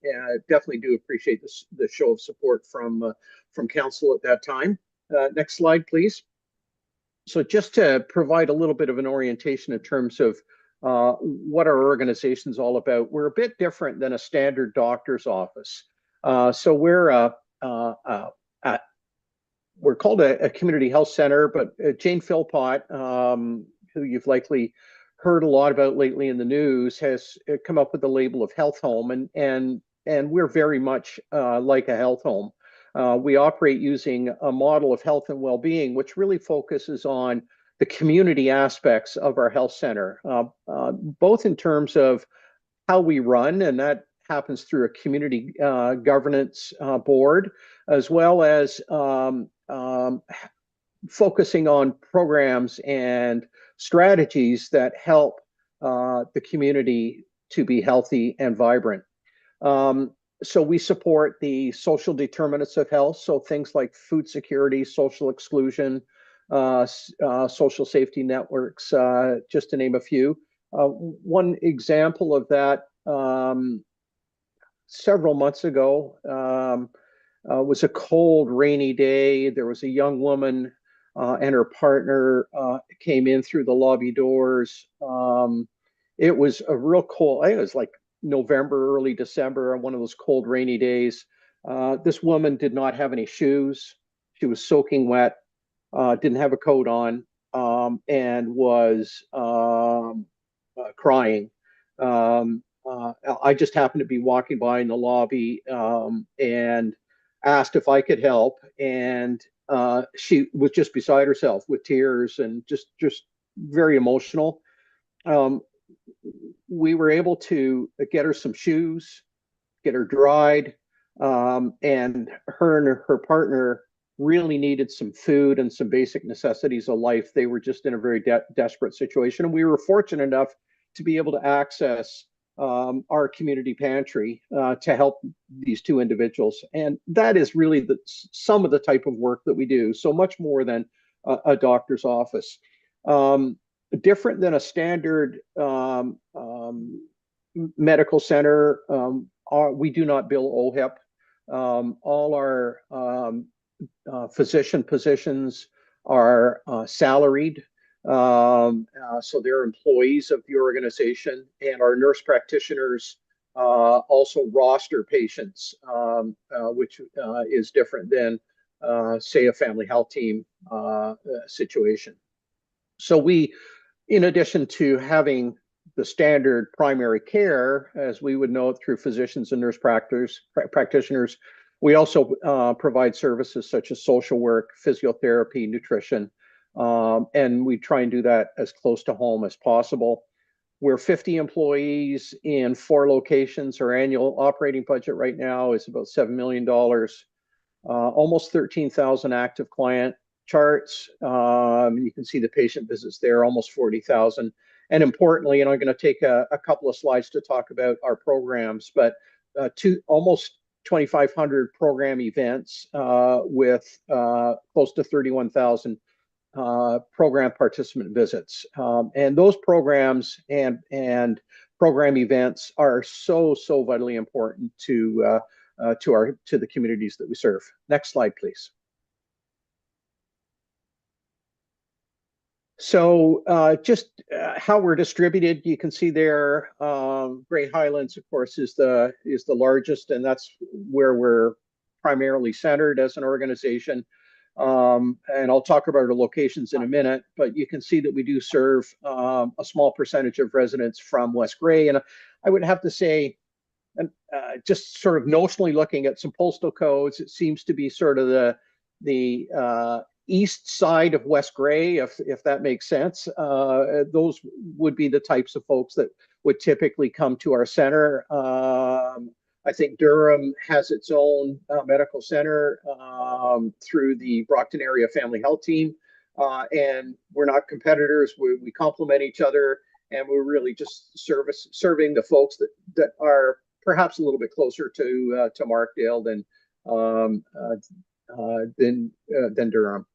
definitely do appreciate the show of support from council at that time. Next slide, please. So just to provide a little bit of an orientation in terms of what our organization's all about, we're a bit different than a standard doctor's office. So we're called a community health center, but Jane Philpott, who you've likely heard a lot about lately in the news, has come up with the label of health home, and we're very much like a health home. We operate using a model of health and well-being, which really focuses on the community aspects of our health center, both in terms of how we run, and that happens through a community governance board, as well as focusing on programs and strategies that help the community to be healthy and vibrant. So we support the social determinants of health, so things like food security, social exclusion, social safety networks, just to name a few. One example of that, several months ago, was a cold, rainy day. There was a young woman and her partner came in through the lobby doors. It was a real cold, I think it was like November, early December, on one of those cold, rainy days. This woman did not have any shoes. She was soaking wet, didn't have a coat on, and was crying. I just happened to be walking by in the lobby and asked if I could help, and she was just beside herself with tears and just very emotional. We were able to get her some shoes, get her dried, and her partner really needed some food and some basic necessities of life. They were just in a very desperate situation, and we were fortunate enough to be able to access our community pantry to help these two individuals. And that is really some of the type of work that we do, so much more than a doctor's office. Different than a standard medical center, we do not bill OHIP. All our physician positions are salaried. So they're employees of the organization, and our nurse practitioners also roster patients, which is different than, say, a family health team situation. So we, in addition to having the standard primary care, as we would know it through physicians and nurse practitioners, we also provide services such as social work, physiotherapy, nutrition, and we try and do that as close to home as possible. We're 50 employees in 4 locations. Our annual operating budget right now is about $7 million, almost 13,000 active client charts. You can see the patient visits there, almost 40,000. And importantly, and I'm going to take a couple of slides to talk about our programs, but almost 2,500 program events with close to 31,000 program participant visits. And those programs and program events are so vitally important to the communities that we serve. Next slide, please. So just how we're distributed, you can see there, Grey Highlands, of course, is the largest, and that's where we're primarily centered as an organization. And I'll talk about our locations in a minute, but you can see that we do serve a small percentage of residents from West Grey. And I would have to say, just sort of notionally looking at some postal codes, it seems to be sort of the east side of West Grey, if that makes sense. Those would be the types of folks that would typically come to our center. I think Durham has its own medical center through the Brockton Area Family Health Team. And we're not competitors. We complement each other, and we're really just serving the folks that are perhaps a little bit closer to Markdale than Durham.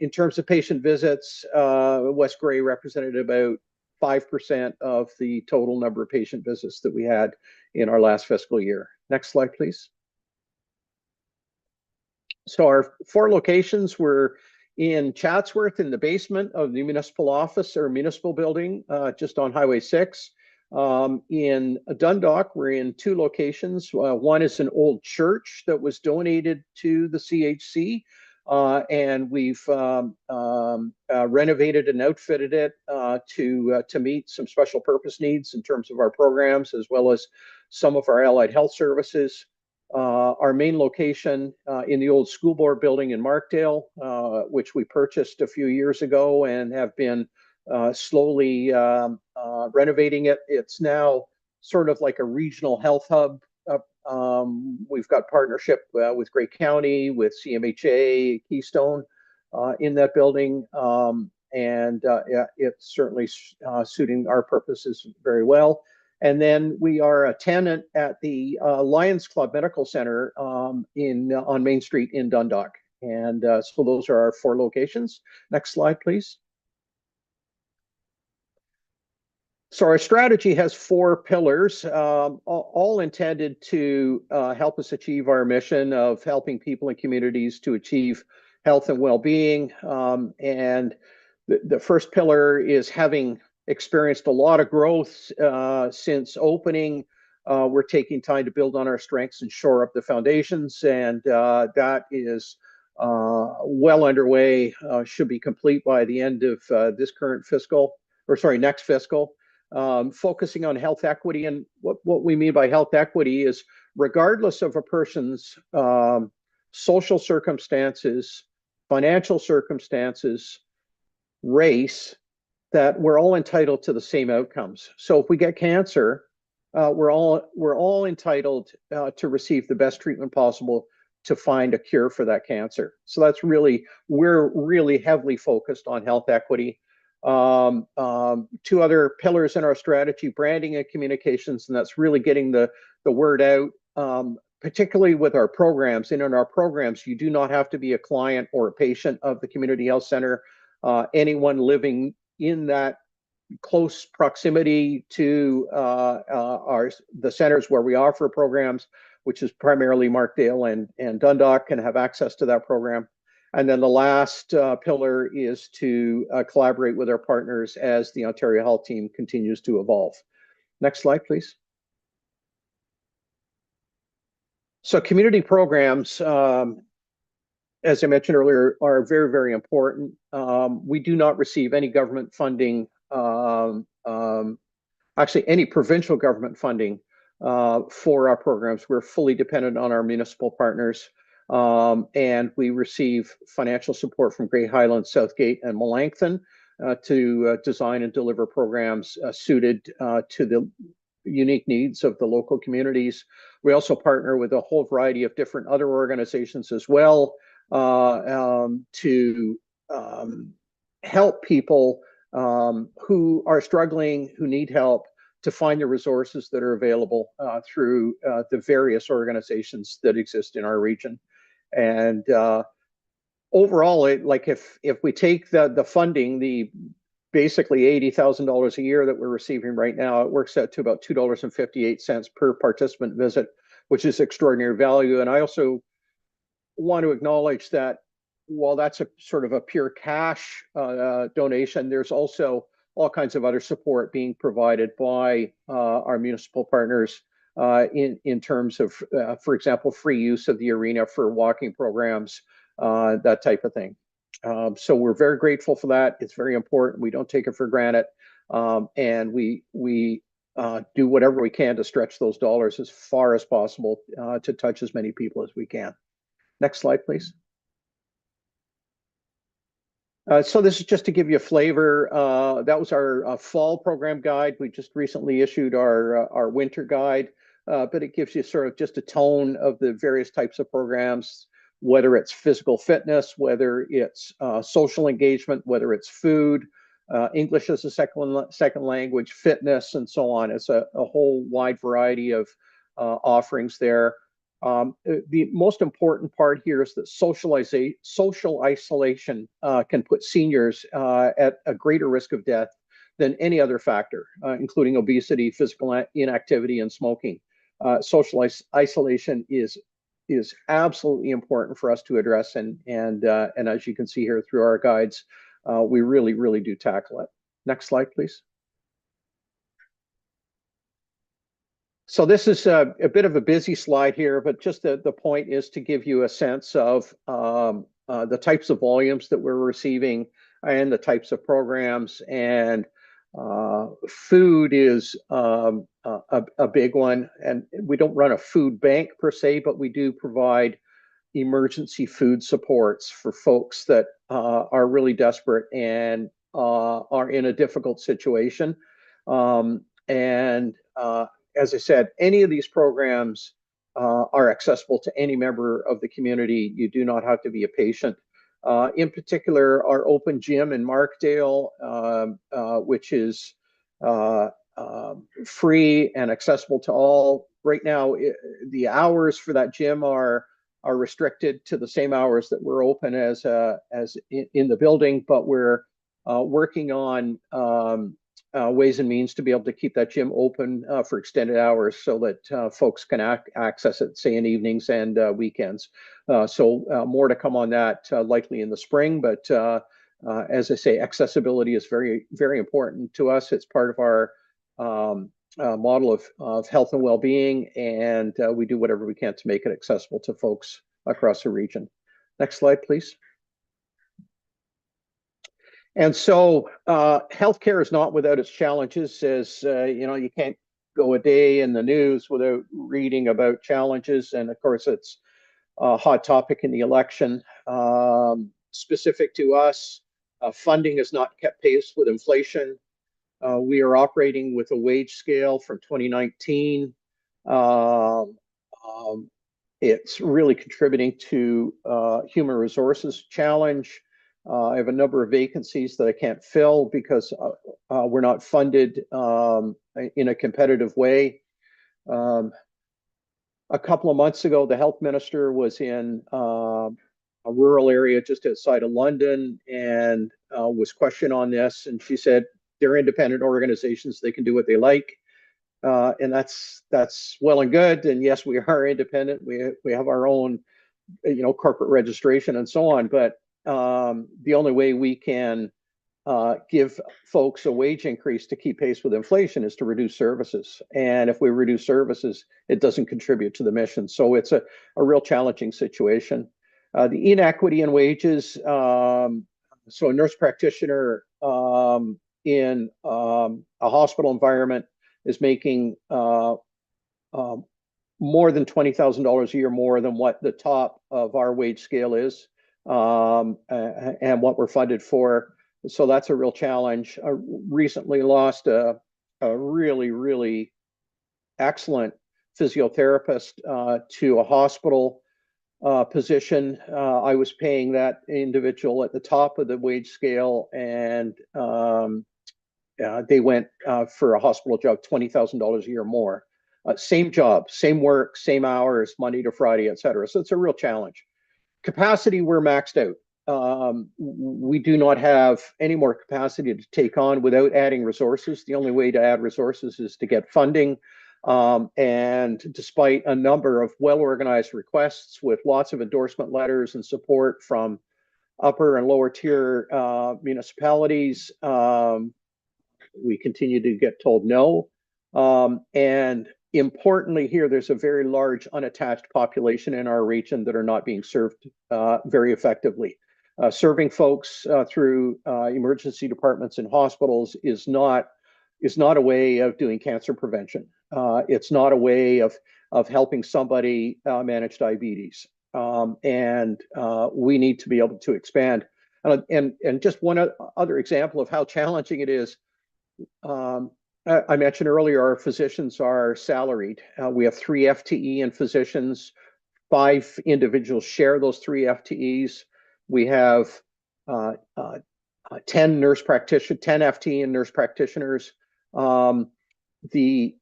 In terms of patient visits, West Grey represented about 5% of the total number of patient visits that we had in our last fiscal year. Next slide, please. So our 4 locations were in Chatsworth, in the basement of the municipal office or municipal building, just on Highway 6. In Dundalk, we're in 2 locations. One is an old church that was donated to the CHC, and we've renovated and outfitted it to meet some special purpose needs in terms of our programs, as well as some of our allied health services. Our main location in the old school board building in Markdale, which we purchased a few years ago and have been slowly renovating it. It's now sort of like a regional health hub. We've got partnership with Grey County, with CMHA, Keystone in that building. And it's certainly suiting our purposes very well. And then we are a tenant at the Lions Club Medical Center on Main Street in Dundalk. And so those are our 4 locations. Next slide, please. So our strategy has 4 pillars, all intended to help us achieve our mission of helping people and communities to achieve health and well-being. And the first pillar is having experienced a lot of growth since opening. We're taking time to build on our strengths and shore up the foundations, and that is well underway, should be complete by the end of this current fiscal, or sorry, next fiscal. Focusing on health equity, and what we mean by health equity is regardless of a person's social circumstances, financial circumstances, race, that we're all entitled to the same outcomes. So if we get cancer, we're all entitled to receive the best treatment possible to find a cure for that cancer. So that's really, we're really heavily focused on health equity. 2 other pillars in our strategy: branding and communications, and that's really getting the word out, particularly with our programs. And in our programs, you do not have to be a client or a patient of the community health center. Anyone living in that close proximity to the centers where we offer programs, which is primarily Markdale and Dundalk, can have access to that program. And then the last pillar is to collaborate with our partners as the Ontario Health Team continues to evolve. Next slide, please. So community programs, as I mentioned earlier, are very, very important. We do not receive any government funding, actually any provincial government funding for our programs. We're fully dependent on our municipal partners. And we receive financial support from Grey Highlands, Southgate, and Melanchthon to design and deliver programs suited to the unique needs of the local communities. We also partner with a whole variety of different other organizations as well to help people who are struggling, who need help, to find the resources that are available through the various organizations that exist in our region. And overall, like if we take the funding, the basically $80,000 a year that we're receiving right now, it works out to about $2.58 per participant visit, which is extraordinary value. And I also want to acknowledge that while that's a sort of a pure cash donation, there's also all kinds of other support being provided by our municipal partners in terms of, for example, free use of the arena for walking programs, that type of thing. So we're very grateful for that. It's very important. We don't take it for granted. And we do whatever we can to stretch those dollars as far as possible to touch as many people as we can. Next slide, please. So this is just to give you a flavor. That was our fall program guide. We just recently issued our winter guide, but it gives you sort of just a tone of the various types of programs, whether it's physical fitness, whether it's social engagement, whether it's food, English as a second language, fitness, and so on. It's a whole wide variety of offerings there. The most important part here is that social isolation can put seniors at a greater risk of death than any other factor, including obesity, physical inactivity, and smoking. Social isolation is absolutely important for us to address, and as you can see here through our guides, we really do tackle it. Next slide, please. So this is a bit of a busy slide here, but just the point is to give you a sense of the types of volumes that we're receiving and the types of programs. And food is a big one. And we don't run a food bank per se, but we do provide emergency food supports for folks that are really desperate and are in a difficult situation. As I said, any of these programs are accessible to any member of the community. You do not have to be a patient. In particular, our open gym in Markdale, which is free and accessible to all. Right now, the hours for that gym are restricted to the same hours that we're open as in the building, but we're working on ways and means to be able to keep that gym open for extended hours so that folks can access it, say, in evenings and weekends. So more to come on that likely in the spring. But as I say, accessibility is very important to us. It's part of our model of health and well-being, and we do whatever we can to make it accessible to folks across the region. Next slide, please. And so healthcare is not without its challenges. As you know, you can't go a day in the news without reading about challenges. And of course, it's a hot topic in the election. Specific to us, funding has not kept pace with inflation. We are operating with a wage scale from 2019. It's really contributing to human resources challenge. I have a number of vacancies that I can't fill because we're not funded in a competitive way. A couple of months ago, the health minister was in a rural area just outside of London and was questioned on this. And she said, they're independent organizations, they can do what they like. And that's well and good. And yes, we are independent. We have our own, corporate registration and so on. But the only way we can give folks a wage increase to keep pace with inflation is to reduce services. And if we reduce services, it doesn't contribute to the mission. So it's a real challenging situation. The inequity in wages. So a nurse practitioner in a hospital environment is making more than $20,000 a year more than what the top of our wage scale is. And what we're funded for. So that's a real challenge. I recently lost a really excellent physiotherapist to a hospital position. I was paying that individual at the top of the wage scale, and they went for a hospital job $20,000 a year more. Same job, same work, same hours, Monday to Friday, et cetera. So it's a real challenge. Capacity, we're maxed out. We do not have any more capacity to take on without adding resources. The only way to add resources is to get funding. And despite a number of well-organized requests with lots of endorsement letters and support from upper and lower tier municipalities, we continue to get told no. And importantly here, there's a very large unattached population in our region that are not being served very effectively. Serving folks through emergency departments and hospitals is not a way of doing cancer prevention. It's not a way of helping somebody manage diabetes. And we need to be able to expand. And just one other example of how challenging it is. I mentioned earlier, our physicians are salaried. We have 3 FTE in physicians. 5 individuals share those 3 FTEs. We have 10 nurse practitioners, 10 FTE and nurse practitioners. The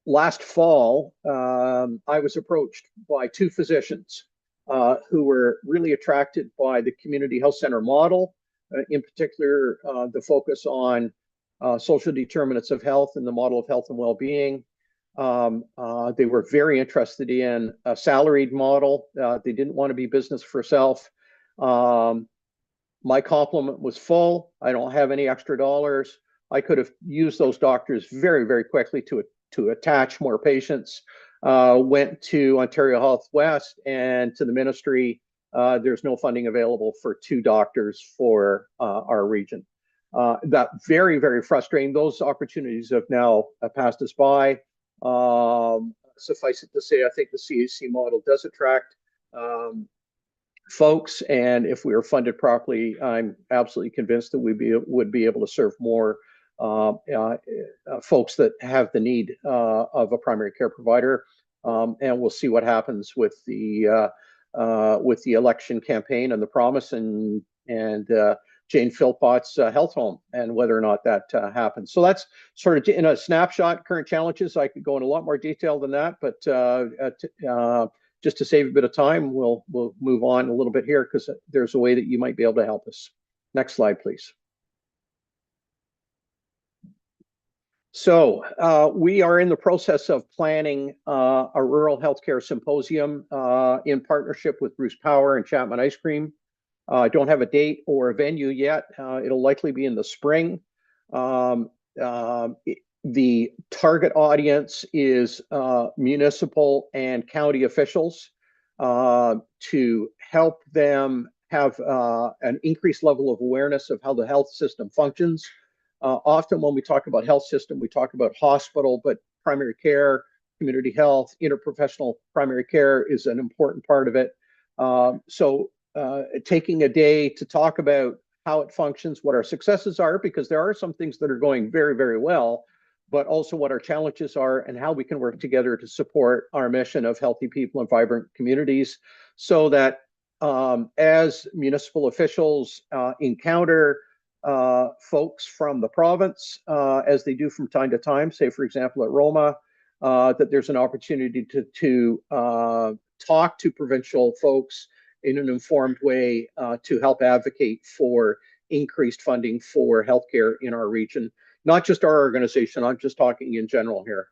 last fall, I was approached by 2 physicians who were really attracted by the community health center model, in particular, the focus on social determinants of health and the model of health and well-being. They were very interested in a salaried model. They didn't want to be business for self. My complement was full. I don't have any extra dollars. I could have used those doctors very, very quickly to attach more patients. Went to Ontario Health West and to the ministry. There's no funding available for 2 doctors for our region. That very, very frustrating. Those opportunities have now passed us by. Suffice it to say, I think the CHC model does attract folks, and if we are funded properly, I'm absolutely convinced that we would be able to serve more folks that have the need of a primary care provider. And we'll see what happens with the election campaign and the promise and Jane Philpott's health home and whether or not that happens. So that's sort of in a snapshot, current challenges. I could go in a lot more detail than that, but just to save a bit of time, we'll move on a little bit here because there's a way that you might be able to help us. Next slide, please. So we are in the process of planning a rural healthcare symposium in partnership with Bruce Power and Chapman Ice Cream. I don't have a date or a venue yet. It'll likely be in the spring. The target audience is municipal and county officials to help them have an increased level of awareness of how the health system functions. Often when we talk about health system, we talk about hospital, but primary care, community health, interprofessional primary care is an important part of it. So taking a day to talk about how it functions, what our successes are, because there are some things that are going very, very well, but also what our challenges are and how we can work together to support our mission of healthy people and vibrant communities, so that as municipal officials encounter folks from the province, as they do from time to time, say, for example, at Roma, that there's an opportunity to talk to provincial folks in an informed way to help advocate for increased funding for healthcare in our region. Not just our organization, I'm just talking in general here.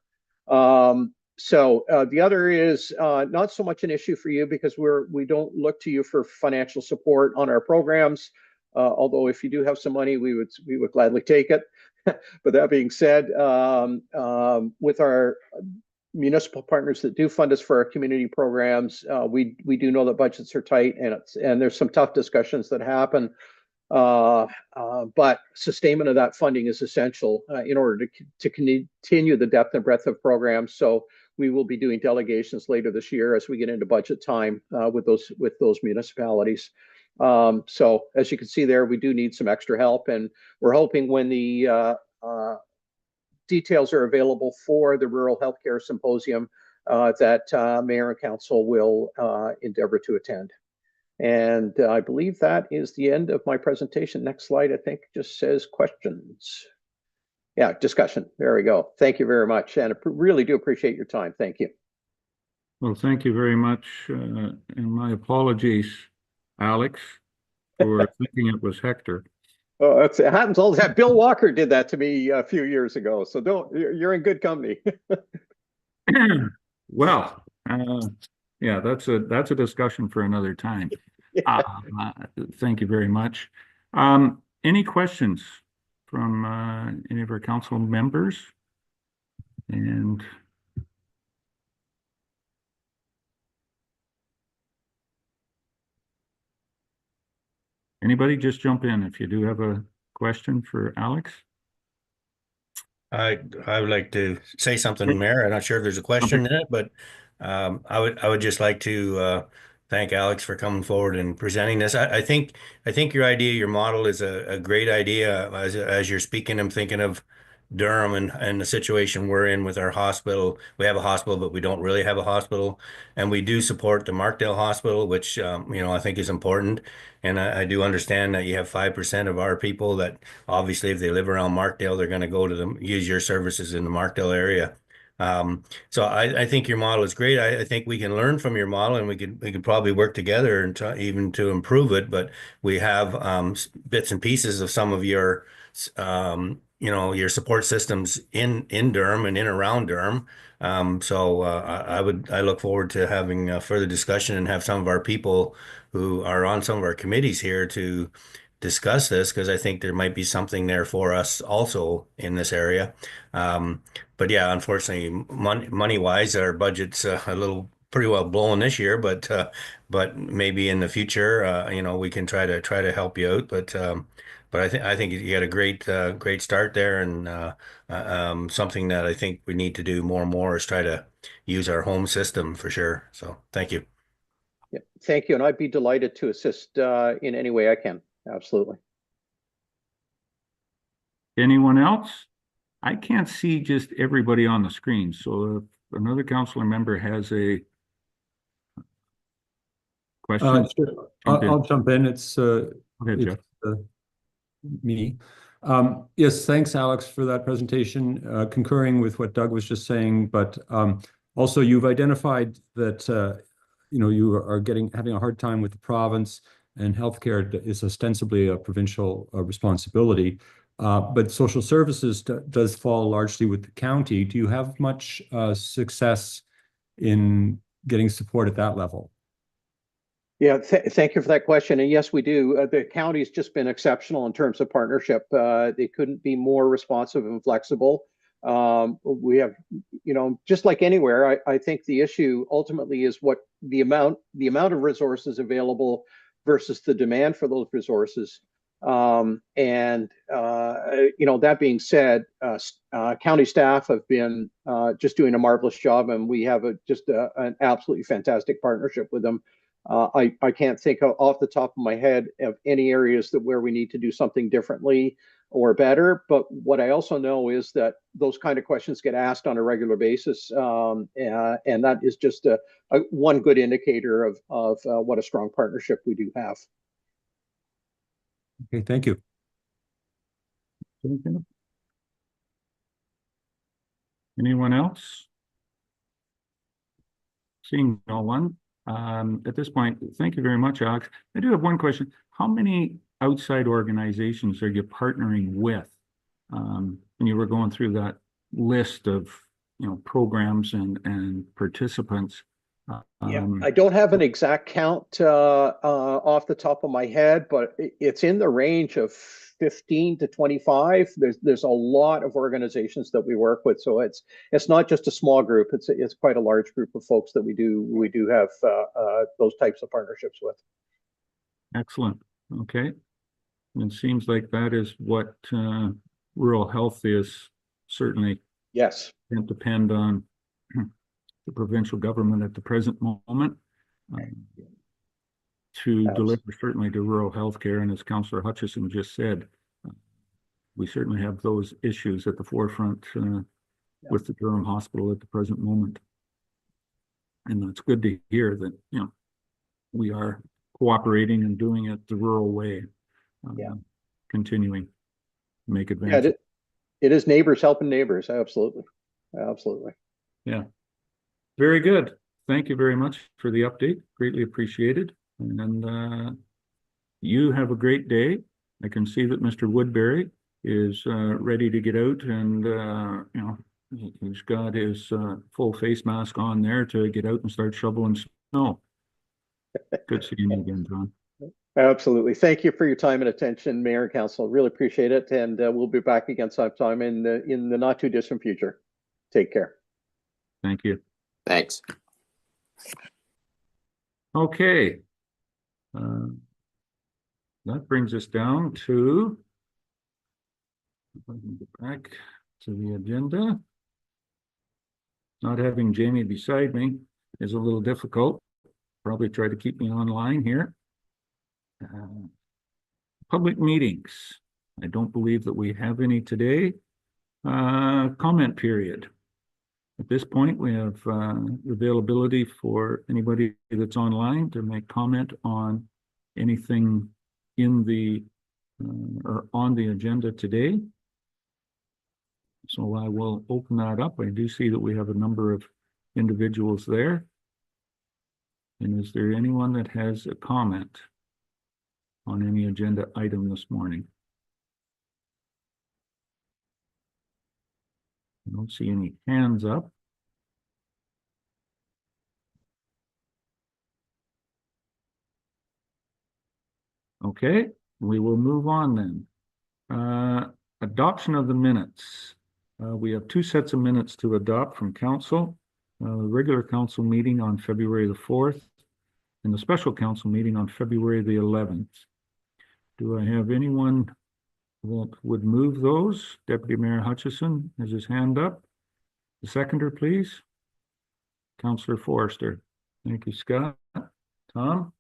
So the other is not so much an issue for you because we don't look to you for financial support on our programs. Although if you do have some money, we would gladly take it. But that being said, with our municipal partners that do fund us for our community programs, we do know that budgets are tight and there's some tough discussions that happen. But sustainment of that funding is essential in order to continue the depth and breadth of programs. So we will be doing delegations later this year as we get into budget time with those municipalities. So as you can see there, we do need some extra help, and we're hoping when the details are available for the Rural Healthcare Symposium that Mayor and Council will endeavor to attend. And I believe that is the end of my presentation. Next slide, I think, just says questions. Yeah, discussion. There we go. Thank you very much. And I really do appreciate your time. Thank you. Well, thank you very much. And my apologies, Alex, for thinking it was Hector. Oh, it happens all the time. Bill Walker did that to me a few years ago. So you're in good company. Well, yeah, that's a discussion for another time. Yeah. Thank you very much. Any questions from any of our council members? And anybody, just jump in if you do have a question for Alex. I would like to say something, Mayor. I'm not sure if there's a question in it, but I would just like to thank Alex for coming forward and presenting this. I think your idea, your model is a great idea. As you're speaking, I'm thinking of Durham and the situation we're in with our hospital. We have a hospital, but we don't really have a hospital, and we do support the Markdale Hospital, which I think is important. And I do understand that you have 5% of our people that obviously, if they live around Markdale, they're going to go to use your services in the Markdale area. So I think your model is great. I think we can learn from your model, and we could probably work together and even to improve it. But we have bits and pieces of some of your your support systems in Durham and in around Durham. So I look forward to having further discussion and have some of our people who are on some of our committees here to discuss this, because I think there might be something there for us also in this area. But yeah, unfortunately, money wise, our budget's a little pretty well blown this year. But maybe in the future, we can try to help you out. But I think you got a great start there, and something that I think we need to do more and more is try to use our home system for sure. So thank you. Yeah, thank you, and I'd be delighted to assist in any way I can. Absolutely. Anyone else? I can't see just everybody on the screen, so if another councilor member has a question. Sure. I'll jump in. It's Jeff. Me. Yes, thanks, Alex, for that presentation. Concurring with what Doug was just saying, but also you've identified that you are having a hard time with the province, and healthcare is ostensibly a provincial responsibility. But social services does fall largely with the county. Do you have much success in getting support at that level? Yeah, thank you for that question. And yes, we do. The county's just been exceptional in terms of partnership. They couldn't be more responsive and flexible. We have, just like anywhere, I think the issue ultimately is what the amount of resources available versus the demand for those resources. That being said, county staff have been just doing a marvelous job, and we have an absolutely fantastic partnership with them. I can't think off the top of my head of any areas where we need to do something differently or better. But what I also know is that those kind of questions get asked on a regular basis, and that is just one good indicator of what a strong partnership we do have. Okay, thank you. Anyone else? Seeing no one. At this point, thank you very much, Alex. I do have one question. How many outside organizations are you partnering with? When you were going through that list of programs and participants. Yeah, I don't have an exact count off the top of my head, but it's in the range of 15 to 25. There's a lot of organizations that we work with, so it's not just a small group. It's quite a large group of folks that we do have those types of partnerships with. Excellent. Okay, and it seems like that is what rural health is. Certainly, yes, can't depend on the provincial government at the present moment to deliver certainly to rural healthcare. And as Councillor Hutchison just said, we certainly have those issues at the forefront with the Durham Hospital at the present moment. And that's good to hear that, we are cooperating and doing it the rural way, continuing to make advances. It is neighbors helping neighbors. Absolutely. Absolutely. Yeah. Very good. Thank you very much for the update. Greatly appreciated. And you have a great day. I can see that Mr. Woodbury is ready to get out, and he's got his full face mask on there to get out and start shoveling snow. Good seeing you again, John. Absolutely. Thank you for your time and attention, Mayor and Council. Really appreciate it. And we'll be back again sometime in the not too distant future. Take care. Thank you. Thanks. Okay. That brings us down to, if I can get back to the agenda. Not having Jamie beside me is a little difficult, probably try to keep me online here. Public meetings. I don't believe that we have any today. Comment period. At this point, we have availability for anybody that's online to make comment on anything in the or on the agenda today. So I will open that up. I do see that we have a number of individuals there. And is there anyone that has a comment on any agenda item this morning? I don't see any hands up. Okay, we will move on then. Adoption of the minutes. We have two sets of minutes to adopt from council. The regular council meeting on February the 4th and the special council meeting on February the 11th. Do I have anyone that would move those? Deputy Mayor Hutchison has his hand up. The seconder, please. Councillor Forrester. Thank you, Scott. Tom?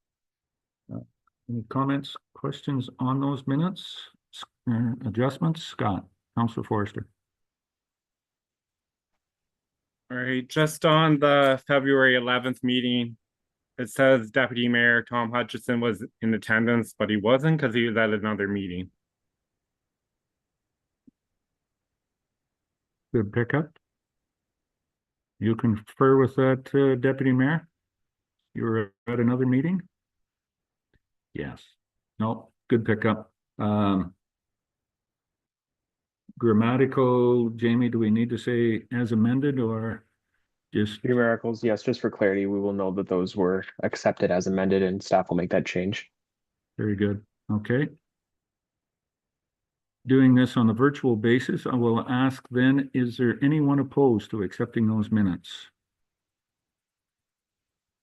Any comments, questions on those minutes? Adjustments? Scott, Councillor Forrester. All right, just on the February 11th meeting, it says Deputy Mayor Tom Hutchison was in attendance, but he wasn't because he was at another meeting. Good pickup. You confer with that, Deputy Mayor? You were at another meeting? Yes. No, good pickup. Grammatical, Jamie, do we need to say as amended or just? Your miracles, yes, just for clarity, we will know that those were accepted as amended and staff will make that change. Very good. Okay. Doing this on a virtual basis, I will ask then, is there anyone opposed to accepting those minutes?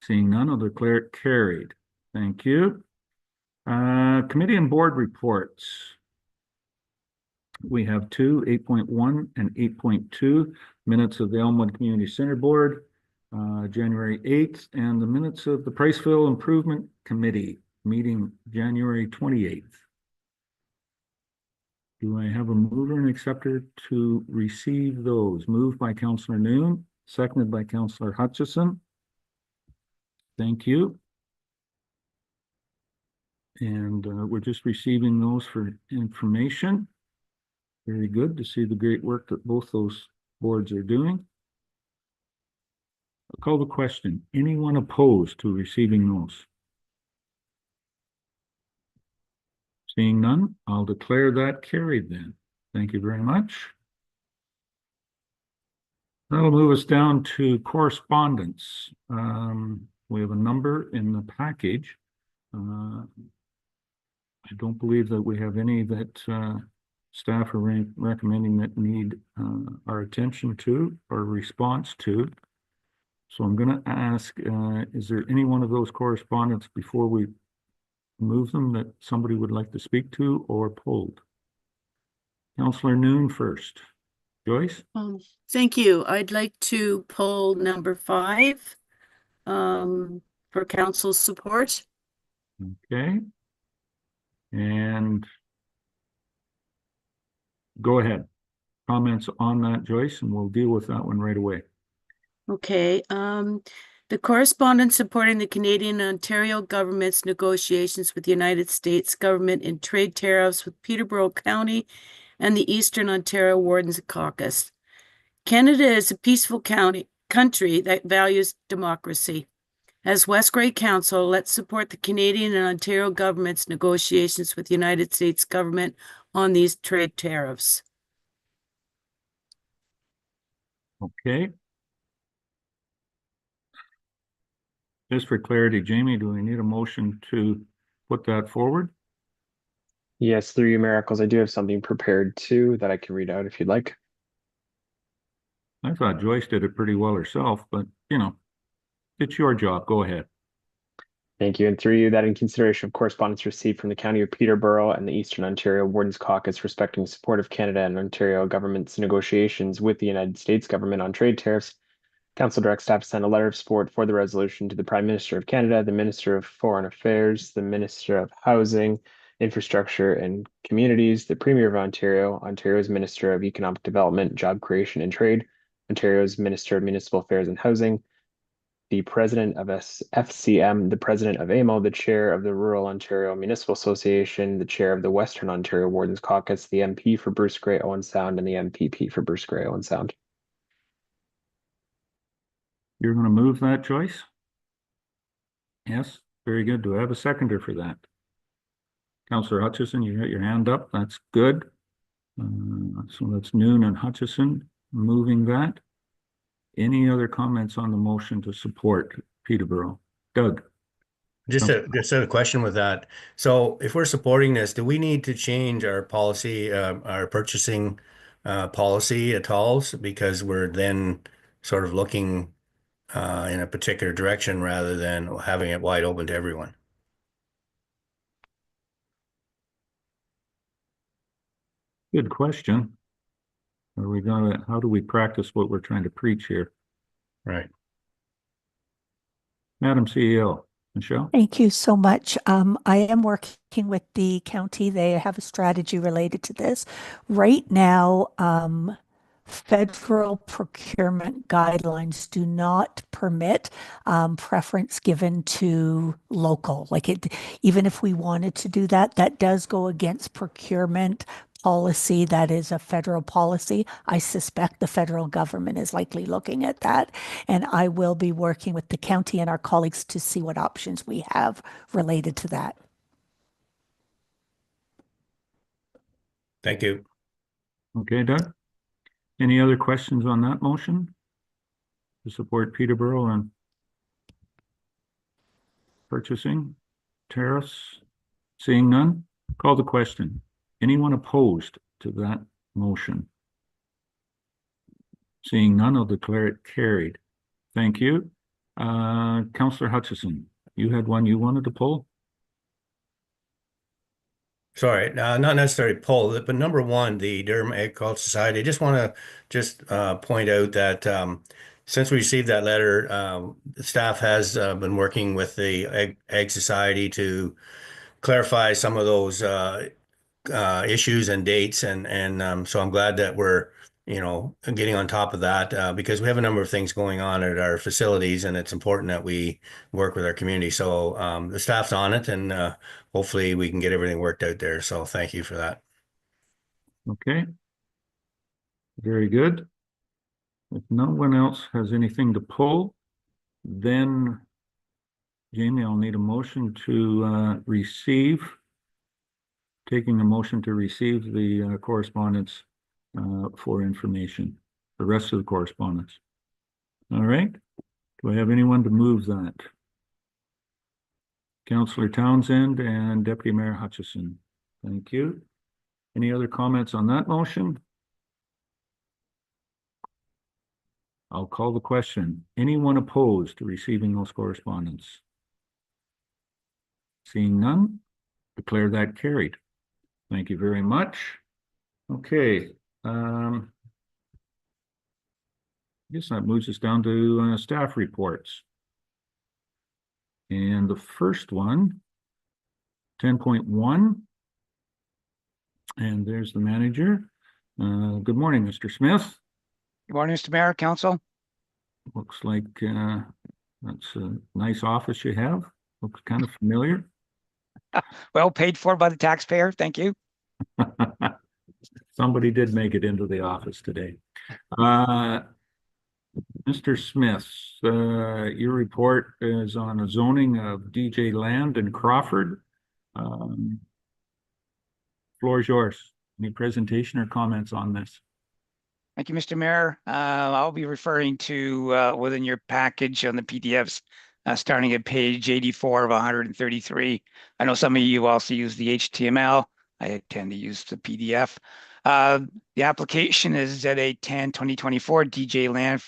Seeing none, I'll declare it carried. Thank you. Committee and board reports. We have two, 8.1 and 8.2 minutes of the Elmwood Community Center Board, January 8th, and the minutes of the Priceville Improvement Committee meeting January 28th. Do I have a mover and acceptor to receive those? Moved by Councillor Noon, seconded by Councillor Hutchison. Thank you. And we're just receiving those for information. Very good to see the great work that both those boards are doing. I'll call the question. Anyone opposed to receiving those? Seeing none, I'll declare that carried then. Thank you very much. That'll move us down to correspondence. We have a number in the package. I don't believe that we have any that staff are recommending that need our attention to or response to. So I'm going to ask, is there any one of those correspondence before we move them that somebody would like to speak to or pulled? Councillor Noon first. Joyce? Thank you. I'd like to pull number 5 for council support. Okay. And go ahead. Comments on that, Joyce, and we'll deal with that one right away. Okay. The correspondence supporting the Canadian and Ontario government's negotiations with the United States government in trade tariffs with Peterborough County and the Eastern Ontario Wardens Caucus. Canada is a peaceful country that values democracy. As West Grey Council, let's support the Canadian and Ontario government's negotiations with the United States government on these trade tariffs. Okay. Just for clarity, Jamie, do we need a motion to put that forward? Yes, through your miracles, I do have something prepared too that I can read out if you'd like. I thought Joyce did it pretty well herself, but you know, it's your job. Go ahead. Thank you. And through you, that in consideration of correspondence received from the County of Peterborough and the Eastern Ontario Wardens Caucus respecting support of Canada and Ontario government's negotiations with the United States government on trade tariffs, Council directs staff to send a letter of support for the resolution to the Prime Minister of Canada, the Minister of Foreign Affairs, the Minister of Housing, Infrastructure and Communities, the Premier of Ontario, Ontario's Minister of Economic Development, Job Creation and Trade, Ontario's Minister of Municipal Affairs and Housing, the President of FCM, the President of AMO, the Chair of the Rural Ontario Municipal Association, the Chair of the Western Ontario Wardens Caucus, the MP for Bruce Grey Owen Sound, and the MPP for Bruce Grey Owen Sound. You're going to move that, Joyce? Yes, very good. Do I have a seconder for that? Councillor Hutchison, you got your hand up. That's good. So that's Noon and Hutchison moving that. Any other comments on the motion to support Peterborough? Doug? Just a question with that. So if we're supporting this, do we need to change our policy, our purchasing policy at all? Because we're then sort of looking in a particular direction rather than having it wide open to everyone. Good question. How do we practice what we're trying to preach here? Right. Madam CEO, Michelle? Thank you so much. I am working with the county. They have a strategy related to this. Right now, federal procurement guidelines do not permit preference given to local. Even if we wanted to do that, that does go against procurement policy. That is a federal policy. I suspect the federal government is likely looking at that, and I will be working with the county and our colleagues to see what options we have related to that. Thank you. Okay, Doug. Any other questions on that motion to support Peterborough and purchasing tariffs? Seeing none, call the question. Anyone opposed to that motion? Seeing none, I'll declare it carried. Thank you. Councillor Hutchison, you had one you wanted to pull? Sorry, not necessarily pull, but number one, the Durham Agricultural Society. I just want to point out that since we received that letter, the staff has been working with the Ag Society to clarify some of those issues and dates, and so I'm glad that we're getting on top of that because we have a number of things going on at our facilities, and it's important that we work with our community. So the staff's on it, and hopefully we can get everything worked out there. So thank you for that. Okay. Very good. If no one else has anything to pull, then Jamie, I'll need a motion to receive. Taking a motion to receive the correspondence for information, the rest of the correspondence. All right. Do I have anyone to move that? Councillor Townsend and Deputy Mayor Hutchison. Thank you. Any other comments on that motion? I'll call the question. Anyone opposed to receiving those correspondence? Seeing none, declare that carried. Thank you very much. Okay. I guess that moves us down to staff reports. And the first one, 10.1. And there's the manager. Good morning, Mr. Smith. Good morning, Mr. Mayor, Council. Looks like that's a nice office you have. Looks kind of familiar. Well paid for by the taxpayer. Thank you. Somebody did make it into the office today. Mr. Smith, your report is on a zoning of DJ Land in Crawford. Floor is yours. Any presentation or comments on this? Thank you, Mr. Mayor. I'll be referring to within your package on the PDFs, starting at page 84 of 133. I know some of you also use the HTML. I tend to use the PDF. The application is ZA10-2024 DJ Land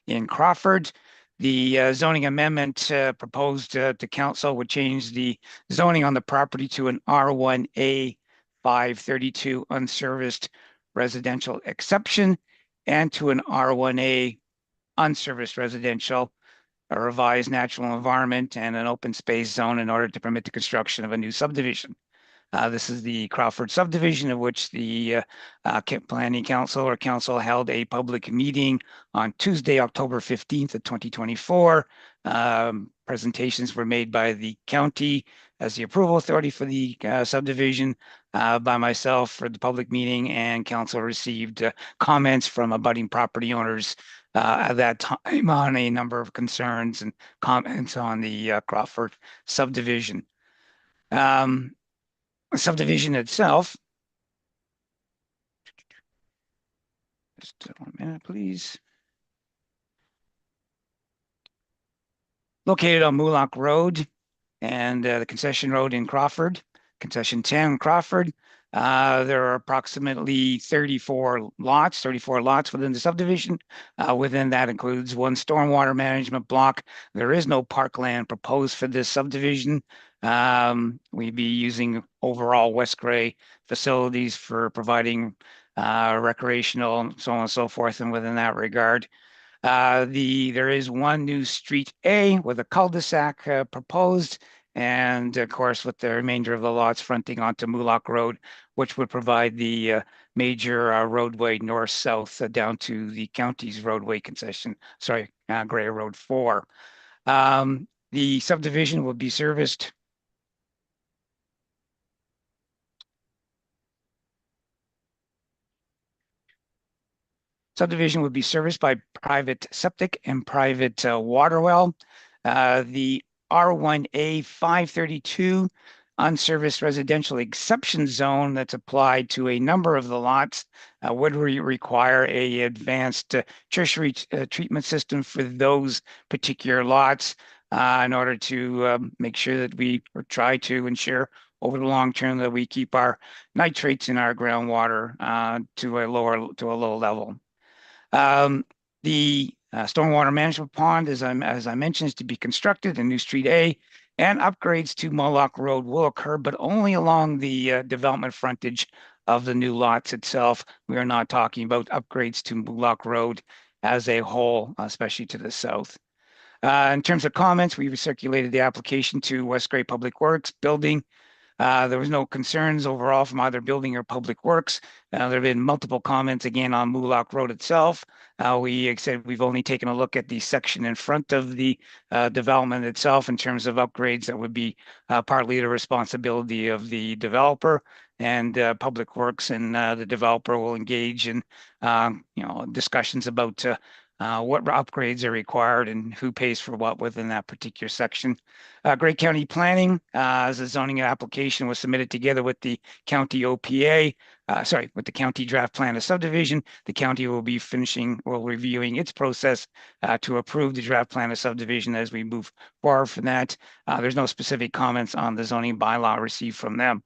in Crawford. The zoning amendment proposed to council would change the zoning on the property to an R1A 532 unserviced residential exception and to an R1A unserviced residential, a revised natural environment, and an open space zone in order to permit the construction of a new subdivision. This is the Crawford subdivision, of which the Planning Council or Council held a public meeting on Tuesday, October 15th of 2024. Presentations were made by the county as the approval authority for the subdivision, by myself for the public meeting, and council received comments from abutting property owners at that time on a number of concerns and comments on the Crawford subdivision. Subdivision itself. Just 1 minute, please. Located on Moolock Road and the concession road in Crawford, concession 10 Crawford. There are approximately 34 lots within the subdivision. Within that includes one stormwater management block. There is no parkland proposed for this subdivision. We'd be using overall West Grey facilities for providing recreational, so on and so forth, and within that regard. There is one new Street A with a cul-de-sac proposed, and of course with the remainder of the lots fronting onto Moolock Road, which would provide the major roadway north-south down to the county's roadway concession, Grey Road 4. The subdivision will be serviced by private septic and private water well. The R1A 532 unserviced residential exception zone that's applied to a number of the lots would require a advanced tertiary treatment system for those particular lots in order to make sure that we try to ensure over the long term that we keep our nitrates in our groundwater to a low level. The stormwater management pond, as I mentioned, is to be constructed in New Street A, and upgrades to Moolock Road will occur, but only along the development frontage of the new lots itself. We are not talking about upgrades to Moolock Road as a whole, especially to the south. In terms of comments, we circulated the application to West Grey Public Works Building. There was no concerns overall from either building or public works. There have been multiple comments again on Moolock Road itself. We said we've only taken a look at the section in front of the development itself in terms of upgrades that would be partly the responsibility of the developer, and public works and the developer will engage in discussions about what upgrades are required and who pays for what within that particular section. Grey County Planning, as a zoning application was submitted together with the county OPA, with the county draft plan of subdivision. The county will be reviewing its process to approve the draft plan of subdivision as we move forward from that. There's no specific comments on the zoning bylaw received from them.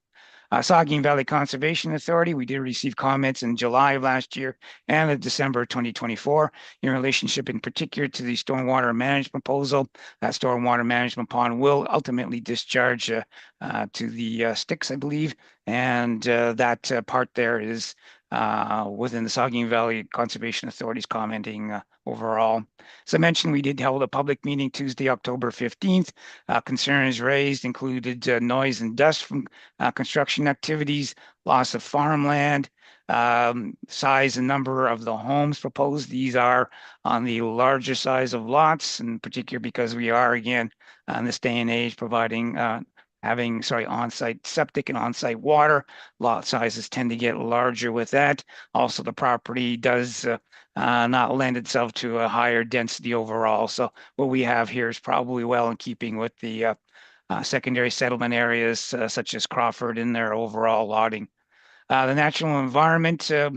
Saugeen Valley Conservation Authority, we did receive comments in July of last year and in December 2024 in relationship in particular to the stormwater management proposal. That stormwater management pond will ultimately discharge to the Styx, I believe, and that part there is within the Saugeen Valley Conservation Authority's commenting overall. As I mentioned, we did hold a public meeting Tuesday, October 15th. Concerns raised included noise and dust from construction activities, loss of farmland, size and number of the homes proposed. These are on the larger size of lots, in particular because we are, again, in this day and age, providing having on-site septic and on-site water. Lot sizes tend to get larger with that. Also, the property does not lend itself to a higher density overall. So what we have here is probably well in keeping with the secondary settlement areas such as Crawford in their overall lotting. The natural environment, it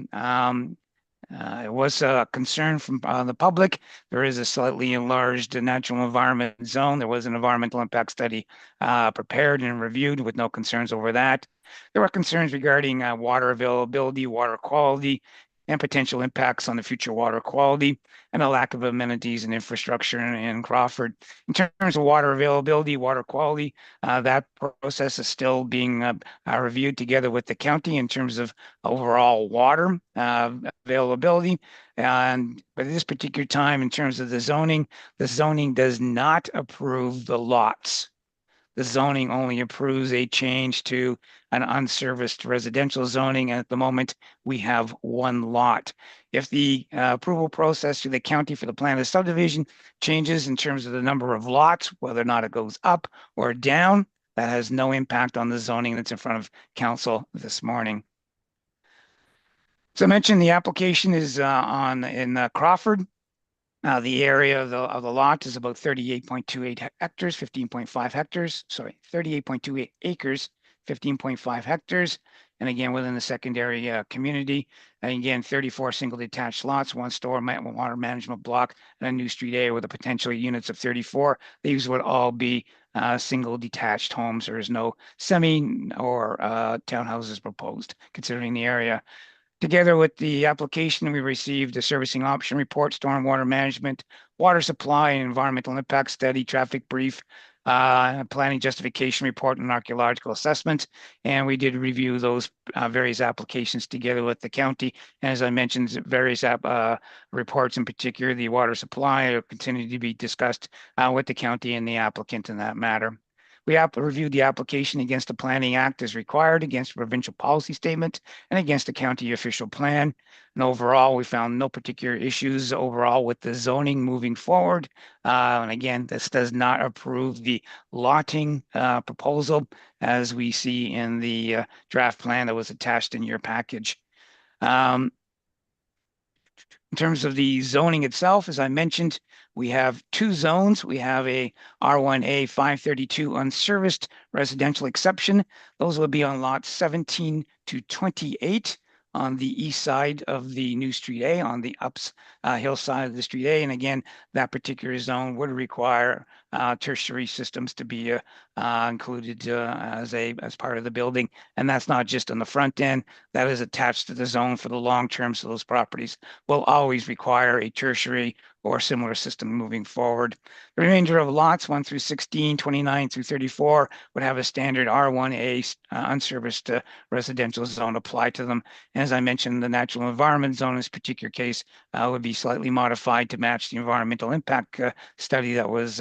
was a concern from the public. There is a slightly enlarged natural environment zone. There was an environmental impact study prepared and reviewed with no concerns over that. There were concerns regarding water availability, water quality, and potential impacts on the future water quality, and a lack of amenities and infrastructure in Crawford. In terms of water availability, water quality, that process is still being reviewed together with the county in terms of overall water availability. But at this particular time, in terms of the zoning does not approve the lots. The zoning only approves a change to an unserviced residential zoning. And at the moment, we have one lot. If the approval process to the county for the plan of subdivision changes in terms of the number of lots, whether or not it goes up or down, that has no impact on the zoning that's in front of council this morning. So I mentioned the application is in Crawford. The area of the lot is about 38.28 hectares, 15.5 hectares, sorry, 38.28 acres, 15.5 hectares. And again, within the secondary community, and again, 34 single detached lots, one water management block, and a new street A with a potential units of 34. These would all be single detached homes. There is no semi or townhouses proposed, considering the area. Together with the application, we received a servicing option report, stormwater management, water supply and environmental impact study, traffic brief, planning justification report, and archaeological assessment. And we did review those various applications together with the county. And as I mentioned, various reports, in particular, the water supply, will continue to be discussed with the county and the applicant in that matter. We reviewed the application against the Planning Act as required, against the provincial policy statement, and against the county official plan. And overall, we found no particular issues overall with the zoning moving forward. And again, this does not approve the lotting proposal as we see in the draft plan that was attached in your package. In terms of the zoning itself, as I mentioned, we have two zones. We have a R1A 532 unserviced residential exception. Those will be on lots 17 to 28 on the east side of the new Street A, on the hill side of the Street A. And again, that particular zone would require tertiary systems to be included as part of the building. And that's not just on the front end, that is attached to the zone for the long term. So those properties will always require a tertiary or similar system moving forward. The remainder of lots 1 through 16, 29 through 34 would have a standard R1A unserviced residential zone applied to them. And as I mentioned, the natural environment zone in this particular case would be slightly modified to match the environmental impact study that was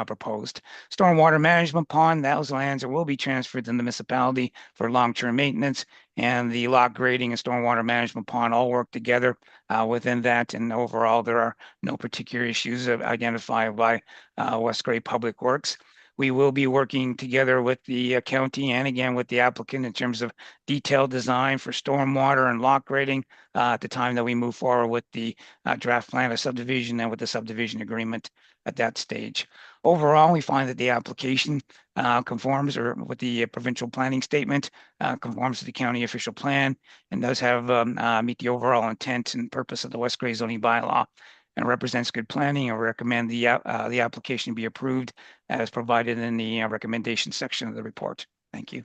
proposed. Stormwater management pond, those lands will be transferred to the municipality for long-term maintenance, and the lot grading and stormwater management pond all work together within that. And overall, there are no particular issues identified by West Grey Public Works. We will be working together with the county and again with the applicant in terms of detailed design for stormwater and lot grading at the time that we move forward with the draft plan of subdivision and with the subdivision agreement at that stage. Overall, we find that the application conforms or with the provincial planning statement, conforms to the county official plan, and does have meet the overall intent and purpose of the West Grey zoning bylaw, and represents good planning, and recommend the application be approved as provided in the recommendation section of the report. Thank you.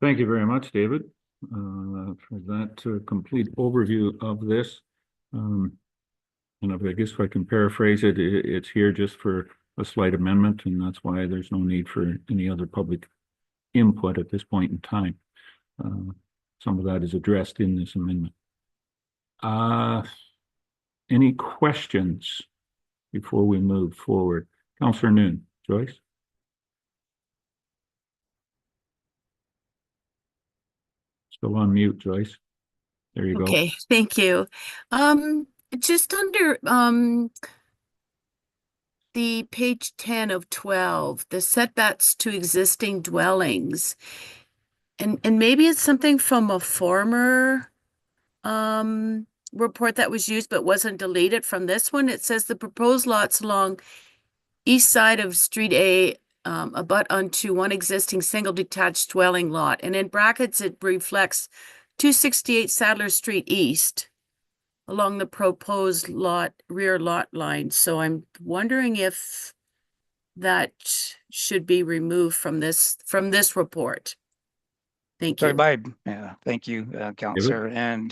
Thank you very much, David, for that complete overview of this. And I guess if I can paraphrase it, it's here just for a slight amendment, and that's why there's no need for any other public input at this point in time. Some of that is addressed in this amendment. Any questions before we move forward? Councillor Noon, Joyce? Still on mute, Joyce. There you go. Okay, thank you. Just under the page 10 of 12, the setbacks to existing dwellings, and maybe it's something from a former report that was used but wasn't deleted from this one. It says the proposed lots along east side of Street A abut onto one existing single detached dwelling lot, and in brackets it reflects 268 Sadler Street East along the proposed rear lot line. So I'm wondering if that should be removed from this report. Thank Sorry, you. bye. Thank you, Counselor, and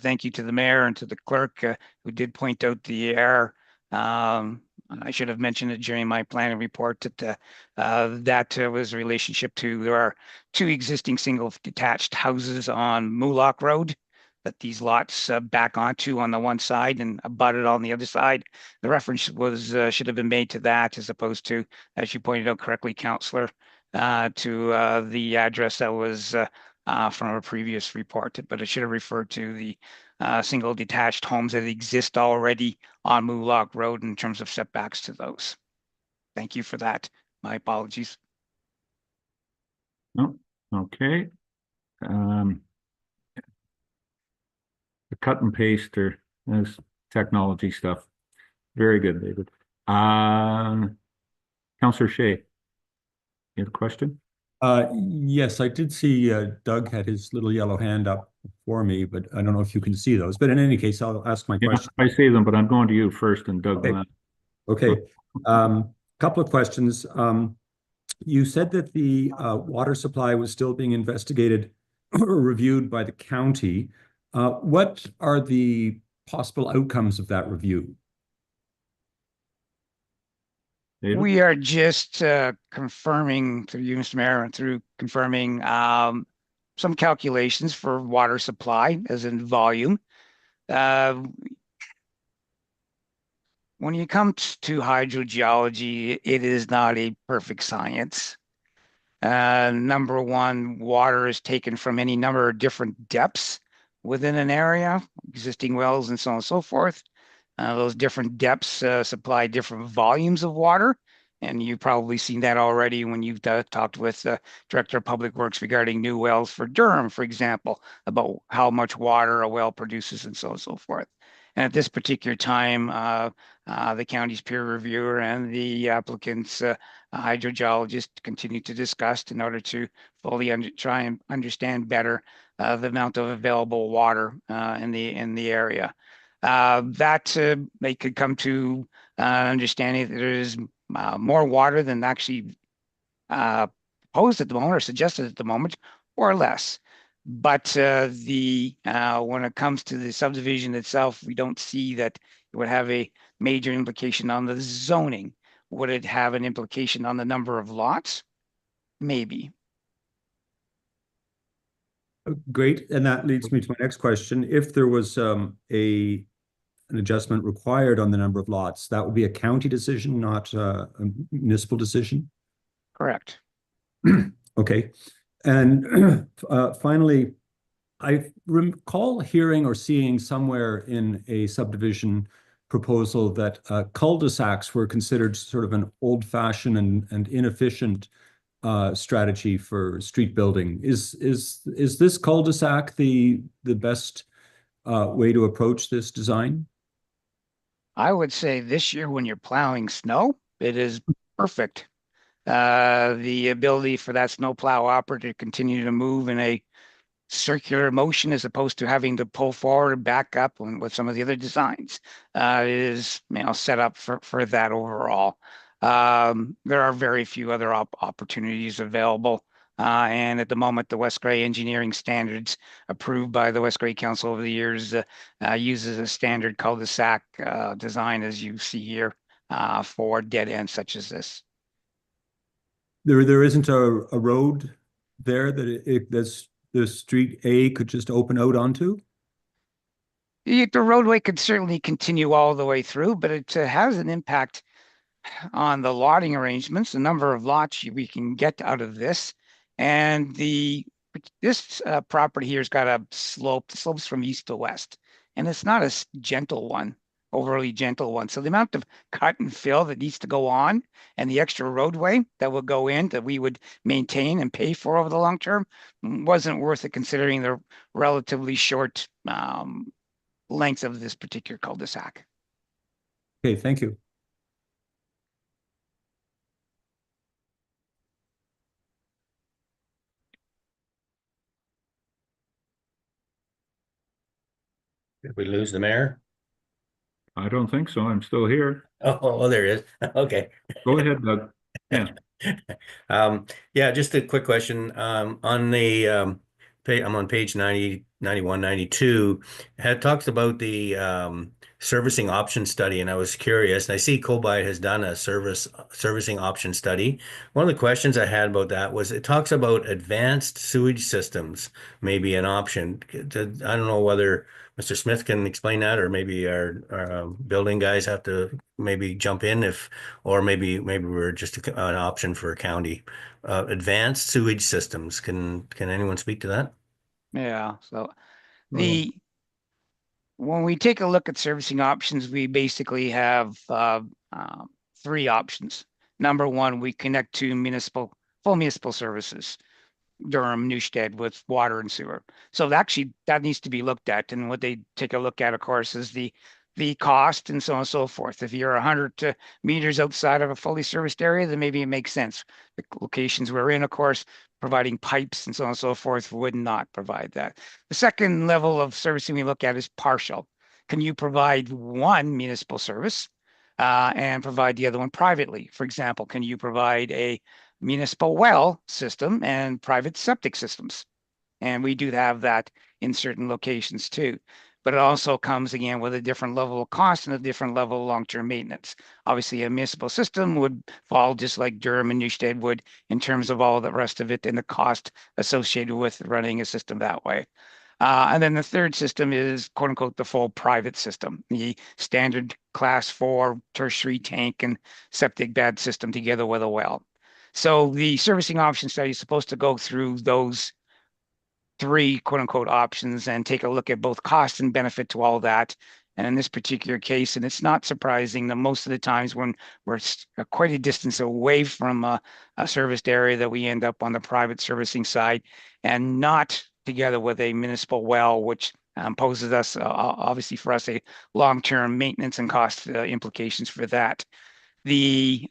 thank you to the mayor and to the clerk who did point out the error. I should have mentioned it during my planning report that that was a relationship to there are 2 existing single detached houses on Moolock Road that these lots back onto on the one side and abutted on the other side. The reference was should have been made to that as opposed to, as you pointed out correctly, Counselor, to the address that was from a previous report, but it should have referred to the single detached homes that exist already on Moolock Road in terms of setbacks to those. Thank you for that. My apologies. No, okay. The cut and paste or as technology stuff. Very good, David. Counselor Shea, you have a question? Yes, I did see Doug had his little yellow hand up for me, but I don't know if you can see those. But in any case, I'll ask my Yeah, question. I see them, but I'm going to you first and Doug. Okay. Okay. Couple of questions. You said that the water supply was still being investigated or reviewed by the county. What are the possible outcomes of that review? David? We are just confirming through you, Mr. Mayor, and through confirming some calculations for water supply as in volume. When you come to hydrogeology, it is not a perfect science. Number one, water is taken from any number of different depths within an area, existing wells and so on and so forth. Those different depths supply different volumes of water. And you've probably seen that already when you've talked with the Director of Public Works regarding new wells for Durham, for example, about how much water a well produces and so on and so forth. And at this particular time, the county's peer reviewer and the applicant's hydrogeologist continue to discuss in order to fully try and understand better the amount of available water in the area. That they could come to understanding that there is more water than actually proposed at the moment or suggested at the moment, or less. But when it comes to the subdivision itself, we don't see that it would have a major implication on the zoning. Would it have an implication on the number of lots? Maybe. Great, and that leads me to my next question. If there was an adjustment required on the number of lots, that would be a county decision, not a municipal decision? Correct. Okay. And finally, I recall hearing or seeing somewhere in a subdivision proposal that cul-de-sacs were considered sort of an old-fashioned and inefficient strategy for street building. Is this cul-de-sac the best way to approach this design? I would say this year when you're plowing snow, it is perfect. The ability for that snowplow operator to continue to move in a circular motion as opposed to having to pull forward and back up with some of the other designs is set up for that overall. There are very few other opportunities available. And at the moment, the West Grey engineering standards approved by the West Grey Council over the years uses a standard cul-de-sac design, as you see here, for dead ends such as this. There isn't a road there that the street A could just open out onto? The roadway could certainly continue all the way through, but it has an impact on the lotting arrangements, the number of lots we can get out of this. And this property here has got a slope, the slopes from east to west, and it's not a gentle one, overly gentle one. So the amount of cut and fill that needs to go on and the extra roadway that will go in that we would maintain and pay for over the long term wasn't worth it considering the relatively short length of this particular cul-de-sac. Okay, thank you. Did we lose the mayor? I don't think so. I'm still here. Oh, there it is. Okay. Go ahead, Doug. Yeah. Yeah, just a quick question. On the I'm on page 90, 91, 92. It talks about the servicing option study, and I was curious. And I see Cobight has done a servicing option study. One of the questions I had about that was it talks about advanced sewage systems, maybe an option. I don't know whether Mr. Smith can explain that, or maybe our building guys have to maybe jump in or maybe we're just an option for a county. Advanced sewage systems. Can anyone speak to that? Yeah, so when we take a look at servicing options, we basically have three options. Number one, we connect to full municipal services, Durham, Newstead, with water and sewer. So actually that needs to be looked at. And what they take a look at, of course, is the cost and so on and so forth. If you're 100 meters outside of a fully serviced area, then maybe it makes sense. The locations we're in, of course, providing pipes and so on and so forth would not provide that. The second level of servicing we look at is partial. Can you provide one municipal service and provide the other one privately? For example, can you provide a municipal well system and private septic systems? And we do have that in certain locations too. But it also comes again with a different level of cost and a different level of long-term maintenance. Obviously, a municipal system would fall just like Durham and Newstead would in terms of all the rest of it and the cost associated with running a system that way. And then the third system is quote unquote the full private system, the standard class 4 tertiary tank and septic bed system together with a well. So the servicing option study is supposed to go through those three quote unquote options and take a look at both cost and benefit to all that. And in this particular case, and it's not surprising that most of the times when we're quite a distance away from a serviced area, that we end up on the private servicing side and not together with a municipal well, which poses us obviously for us a long-term maintenance and cost implications for that. The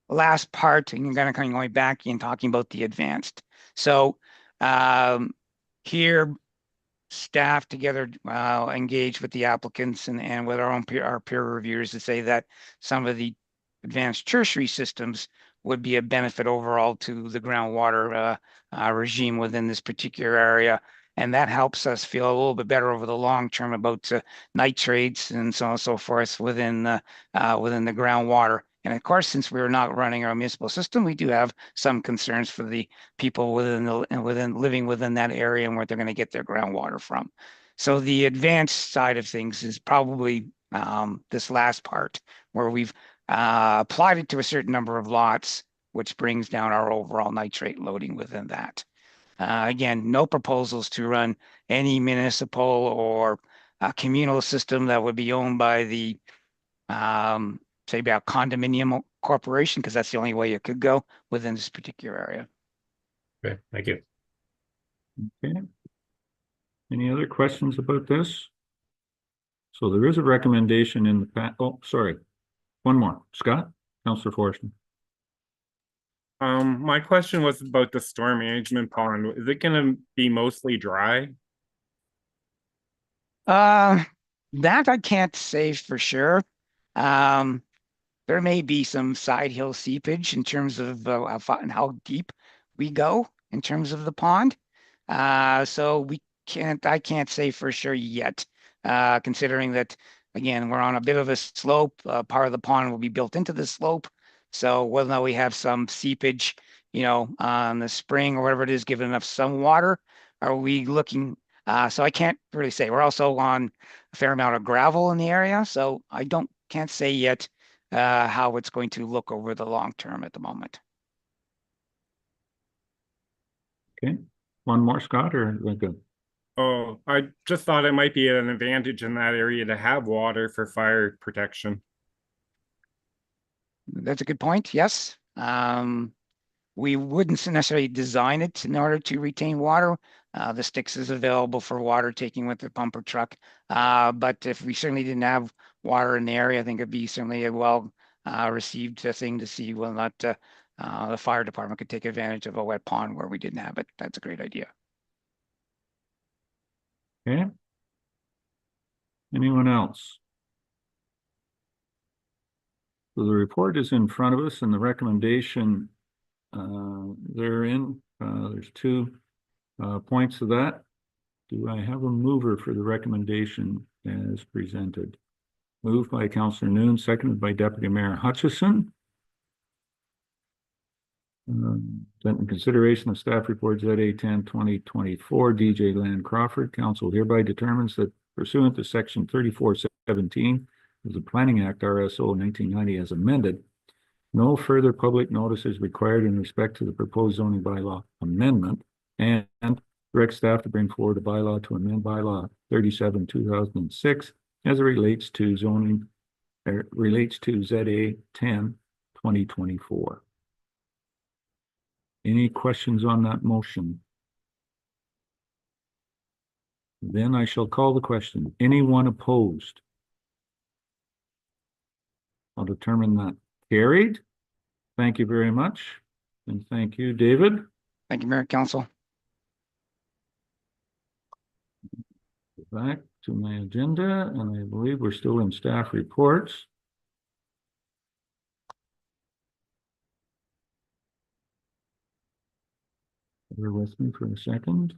last part, and you're kind of going back and talking about the advanced. So here, staff together engage with the applicants and with our peer reviewers to say that some of the advanced tertiary systems would be a benefit overall to the groundwater regime within this particular area. And that helps us feel a little bit better over the long term about nitrates and so on and so forth within the groundwater. And of course, since we're not running our municipal system, we do have some concerns for the people living within that area and where they're going to get their groundwater from. So the advanced side of things is probably this last part where we've applied it to a certain number of lots, which brings down our overall nitrate loading within that. Again, no proposals to run any municipal or communal system that would be owned by the say about condominium corporation, because that's the only way it could go within this particular area. Okay, thank you. Okay. Any other questions about this? So there is a recommendation in the oh, sorry. One more. Scott, Councillor Forstner. My question was about the storm management pond. Is it going to be mostly dry? That I can't say for sure. There may be some side hill seepage in terms of how deep we go in terms of the pond. So I can't say for sure yet, considering that, again, we're on a bit of a slope. Part of the pond will be built into the slope. So whether or not we have some seepage, on the spring or whatever it is, giving enough some water, are we looking? So I can't really say. We're also on a fair amount of gravel in the area, so I can't say yet how it's going to look over the long term at the moment. Okay. One more, Scott, or is that good? Oh, I just thought it might be an advantage in that area to have water for fire protection. That's a good point. Yes. We wouldn't necessarily design it in order to retain water. The Styx is available for water taking with the pumper truck. But if we certainly didn't have water in the area, I think it'd be certainly a well received thing to see whether or not the fire department could take advantage of a wet pond where we didn't have it. That's a great idea. Okay. Anyone else? So the report is in front of us and the recommendation therein, there's two points of that. Do I have a mover for the recommendation as presented? Moved by Councillor Noon, seconded by Deputy Mayor Hutchison. Then in consideration of staff report ZA 10/2024, DJ Land Crawford, council hereby determines that pursuant to section 3417 of the Planning Act RSO 1990 as amended, no further public notice is required in respect to the proposed zoning bylaw amendment, and direct staff to bring forward a bylaw to amend bylaw 37/2006 as it relates to zoning, relates to ZA 10/2024. Any questions on that motion? Then I shall call the question. Anyone opposed? I'll determine that carried. Thank you very much. And thank you, David. Thank you, Mayor, Council. Back to my agenda, and I believe we're still in staff reports. Bear with me for a second.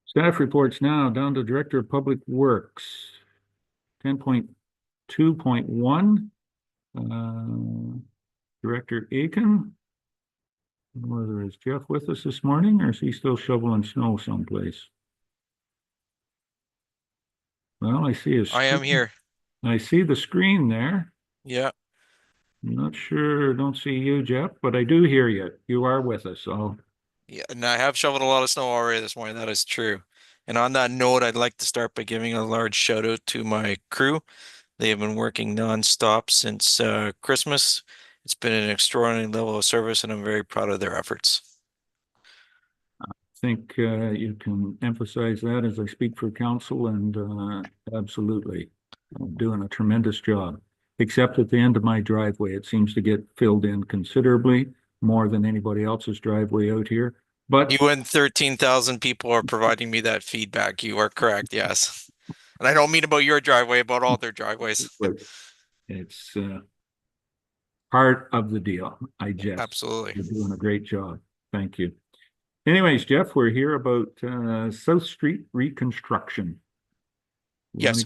Staff reports now, down to Director of Public Works. 10.2.1. Director Aiken. Whether is Jeff with us this morning, or is he still shoveling snow someplace? Well, I see his. I am here. I see the screen there. Yeah. I'm not sure, don't see you, Jeff, but I do hear you. You are with us, so. Yeah, and I have shoveled a lot of snow already this morning. That is true. And on that note, I'd like to start by giving a large shout out to my crew. They have been working nonstop since Christmas. It's been an extraordinary level of service, and I'm very proud of their efforts. I think you can emphasize that as I speak for council, and absolutely doing a tremendous job. Except at the end of my driveway, it seems to get filled in considerably more than anybody else's driveway out here. But you and 13,000 people are providing me that feedback. You are correct, yes. And I don't mean about your driveway, about all their driveways. It's part of the deal. I jest. Absolutely. You're doing a great job. Thank you. Anyways, Jeff, we're here about South Street reconstruction. Yes.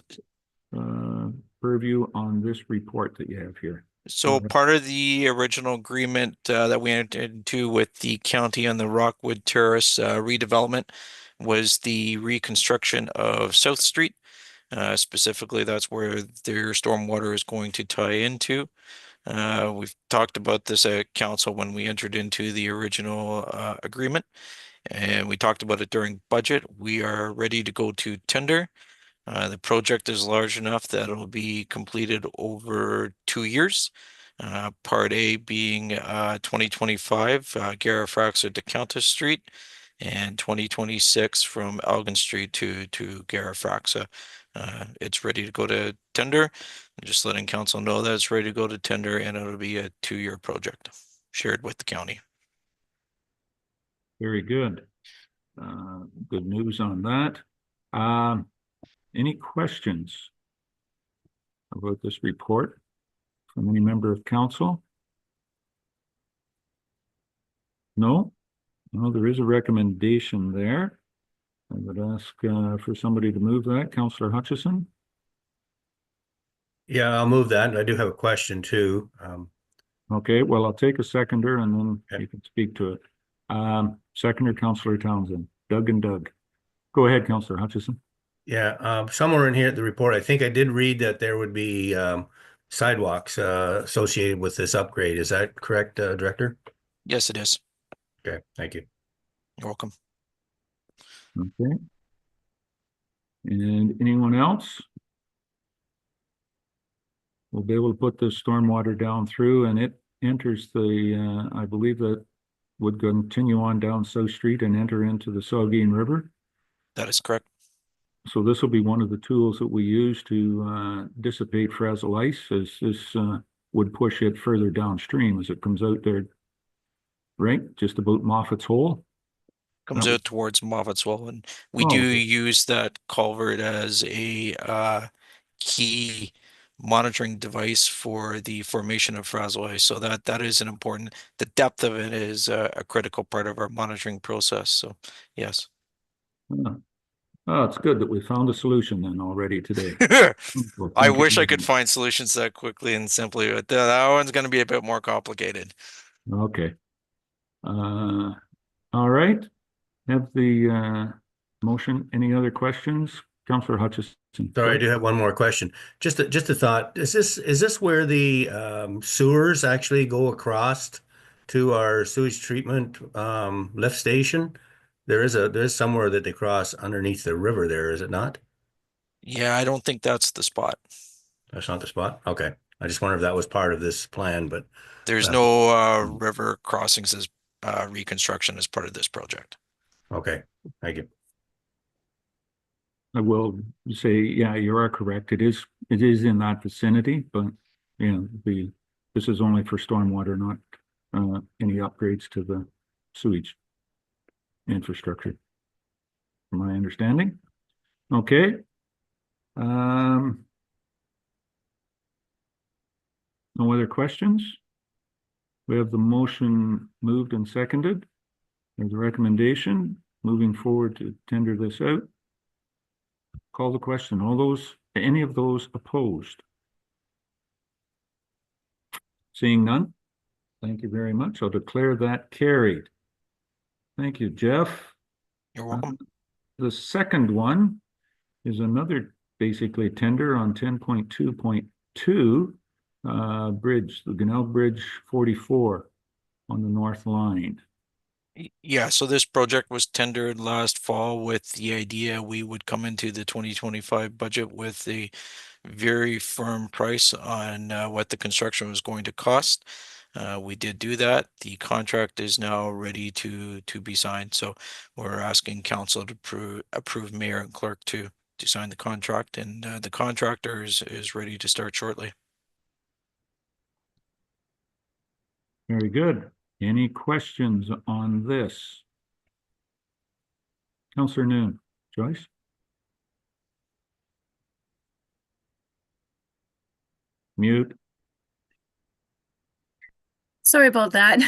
Purview on this report that you have here. So part of the original agreement that we entered into with the county on the Rockwood Terrace redevelopment was the reconstruction of South Street. Specifically, that's where their stormwater is going to tie into. We've talked about this at council when we entered into the original agreement, and we talked about it during budget. We are ready to go to tender. The project is large enough that it'll be completed over 2 years. Part A being 2025, Garifraxa to Countess Street, and 2026 from Elgin Street to Garifraxa. It's ready to go to tender. I'm just letting council know that it's ready to go to tender, and it'll be a 2-year project shared with the county. Very good. Good news on that. Any questions about this report from any member of council? No? No, there is a recommendation there. I would ask for somebody to move that. Councillor Hutchison? Yeah, I'll move that. And I do have a question too. Okay, well, I'll take a seconder and then you can speak to it. Seconder, Councillor Townsend. Doug and Doug. Go ahead, Councillor Hutchison. Yeah, somewhere in here at the report, I think I did read that there would be sidewalks associated with this upgrade. Is that correct, Director? Yes, it is. Okay, thank you. You're welcome. Okay. And anyone else? We'll be able to put the stormwater down through, and it enters the, I believe that would continue on down South Street and enter into the Saugeen River. That is correct. So this will be one of the tools that we use to dissipate frazzle ice, as this would push it further downstream as it comes out there, right? Just about Moffat's Hole. comes That out towards Moffattsville, and we Oh, do okay. use that culvert as a key monitoring device for the formation of Fraser. So that is an important. The depth of it is a critical part of our monitoring process. So yes. Oh, it's good that we found a solution then already today. Well, I thank you wish I very could much. find solutions that quickly and simply, but that one's going to be a bit more complicated. Okay. All right. Have the motion. Any other questions? Councillor Hutchison. Sorry, I do have one more question. Just a thought. Is this where the sewers actually go across to our sewage treatment lift station? There's somewhere that they cross underneath the river there, is it not? Yeah, I don't think that's the spot. That's not the spot? Okay. I just wondered if that was part of this plan, but There's no river crossings as reconstruction as part of this project. okay. Thank you. I will say, yeah, you are correct. It is in that vicinity, but you know, this is only for stormwater, not any upgrades to the sewage infrastructure, from my understanding. Okay. No other questions? We have the motion moved and seconded. There's a recommendation moving forward to tender this out. Call the question. Any of those opposed? Seeing none? Thank you very much. I'll declare that carried. Thank you, Jeff. You're welcome. The second one is another basically tender on 10.2.2 bridge, the Gunnell Bridge 44 on the North Line. Yeah, so this project was tendered last fall with the idea we would come into the 2025 budget with a very firm price on what the construction was going to cost. We did do that. The contract is now ready to be signed. So we're asking council to approve mayor and clerk to sign the contract, and the contractor is ready to start shortly. Very good. Any questions on this? Councillor Noon, Joyce? Mute. Sorry about that.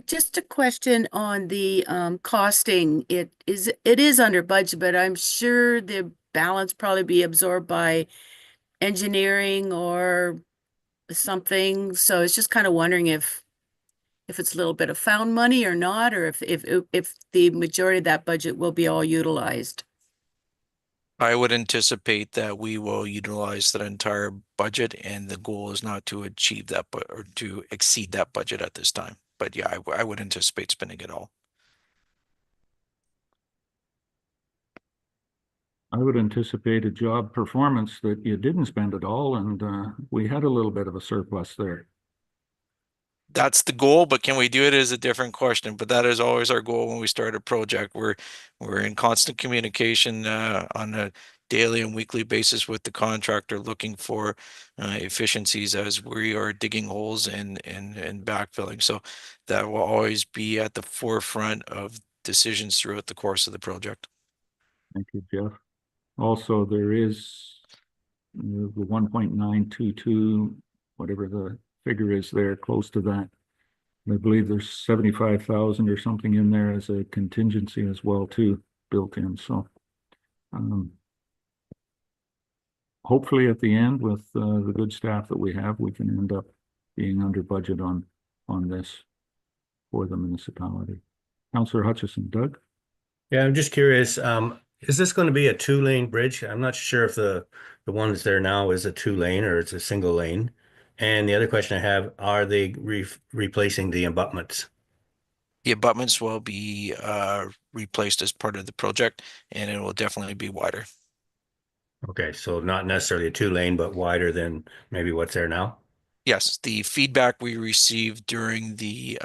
Just a question on the costing. It is under budget, but I'm sure the balance probably be absorbed by engineering or something. So it's just kind of wondering if it's a little bit of found money or not, or if the majority of that budget will be all utilized. I would anticipate that we will utilize that entire budget, and the goal is not to achieve that, or to exceed that budget at this time. But yeah, I would anticipate spending it all. I would anticipate a job performance that you didn't spend it all, and we had a little bit of a surplus there. That's the goal, but can we do it is a different question. But that is always our goal when we start a project. We're in constant communication on a daily and weekly basis with the contractor, looking for efficiencies as we are digging holes and backfilling. So that will always be at the forefront of decisions throughout the course of the project. Thank you, Jeff. Also, there is the 1.922, whatever the figure is there, close to that. I believe there's 75,000 or something in there as a contingency as well too, built in. So hopefully at the end, with the good staff that we have, we can end up being under budget on this for the municipality. Councillor Hutchison. Doug? Yeah, I'm just curious. Is this going to be a 2-lane bridge? I'm not sure if the one that's there now is a 2-lane or it's a single lane. And the other question I have, are they replacing the abutments? The abutments will be replaced as part of the project, and it will definitely be wider. Okay, so not necessarily a 2-lane, but wider than maybe what's there now? Yes, the feedback we received during the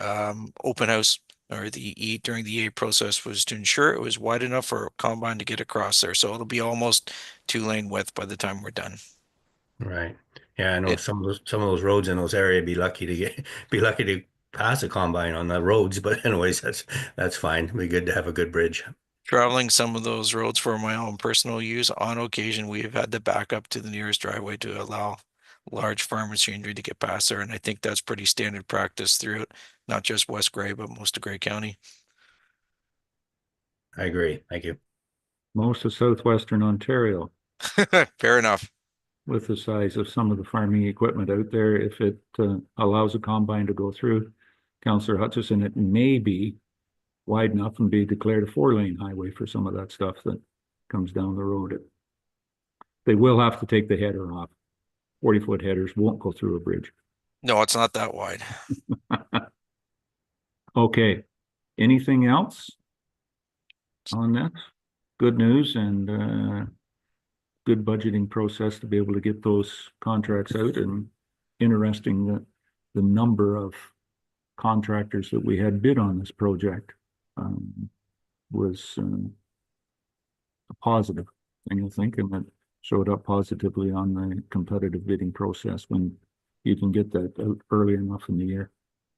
open house or during the EA process was to ensure it was wide enough for a combine to get across there. So it'll be almost 2-lane width by the time we're done. Right. Yeah, I know some of those roads in those areas be lucky to pass a combine on the roads, but anyways, that's fine. It'd be good to have a good bridge. Traveling some of those roads for my own personal use, on occasion, we have had to back up to the nearest driveway to allow large farm machinery to get past there. And I think that's pretty standard practice throughout, not just West Grey, but most of Grey County. I agree. Thank you. Most of southwestern Ontario, Fair enough. with the size of some of the farming equipment out there, if it allows a combine to go through, Councillor Hutchison, it may be wide enough and be declared a 4-lane highway for some of that stuff that comes down the road. They will have to take the header off. 40-foot headers won't go through a bridge. No, it's not that wide. Okay, anything else on that? Good news and good budgeting process to be able to get those contracts out, and interesting that the number of contractors that we had bid on this project was a positive thing, I think, and that showed up positively on the competitive bidding process when you can get that out early enough in the year.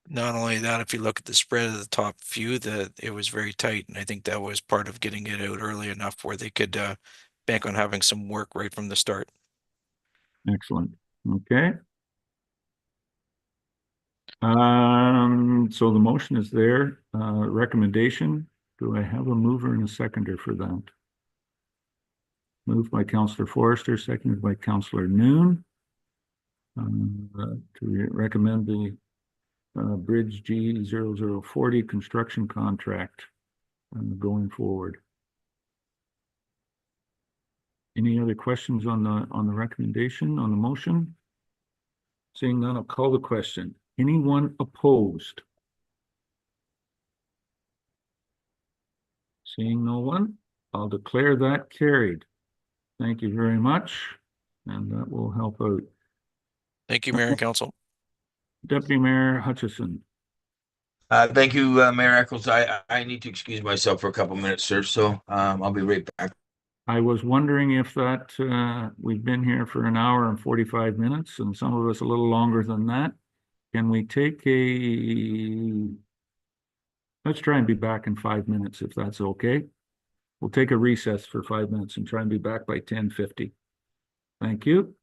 Not only that, if you look at the spread of the top few, that it was very tight, and I think that was part of getting it out early enough where they could bank on having some work right from the start. Excellent. Okay. So the motion is there. Recommendation. Do I have a mover and a seconder for that? Moved by Councillor Forrester, seconded by Councillor Noon. To recommend the Bridge G0040 construction contract going forward. Any other questions on the recommendation, on the motion? Seeing none, I'll call the question. Anyone opposed? Seeing no one, I'll declare that carried. Thank you very much, and that will help out. Thank you, Mayor and Council. Deputy Mayor Hutchison. Thank you, Mayor Eccles. I need to excuse myself for a couple minutes, sir, so I'll be right back. I was wondering if that we've been here for an hour and 45 minutes, and some of us a little longer than that. Can we take let's try and be back in 5 minutes, if that's okay. We'll take a recess for 5 minutes and try and be back by 10:50. Thank you.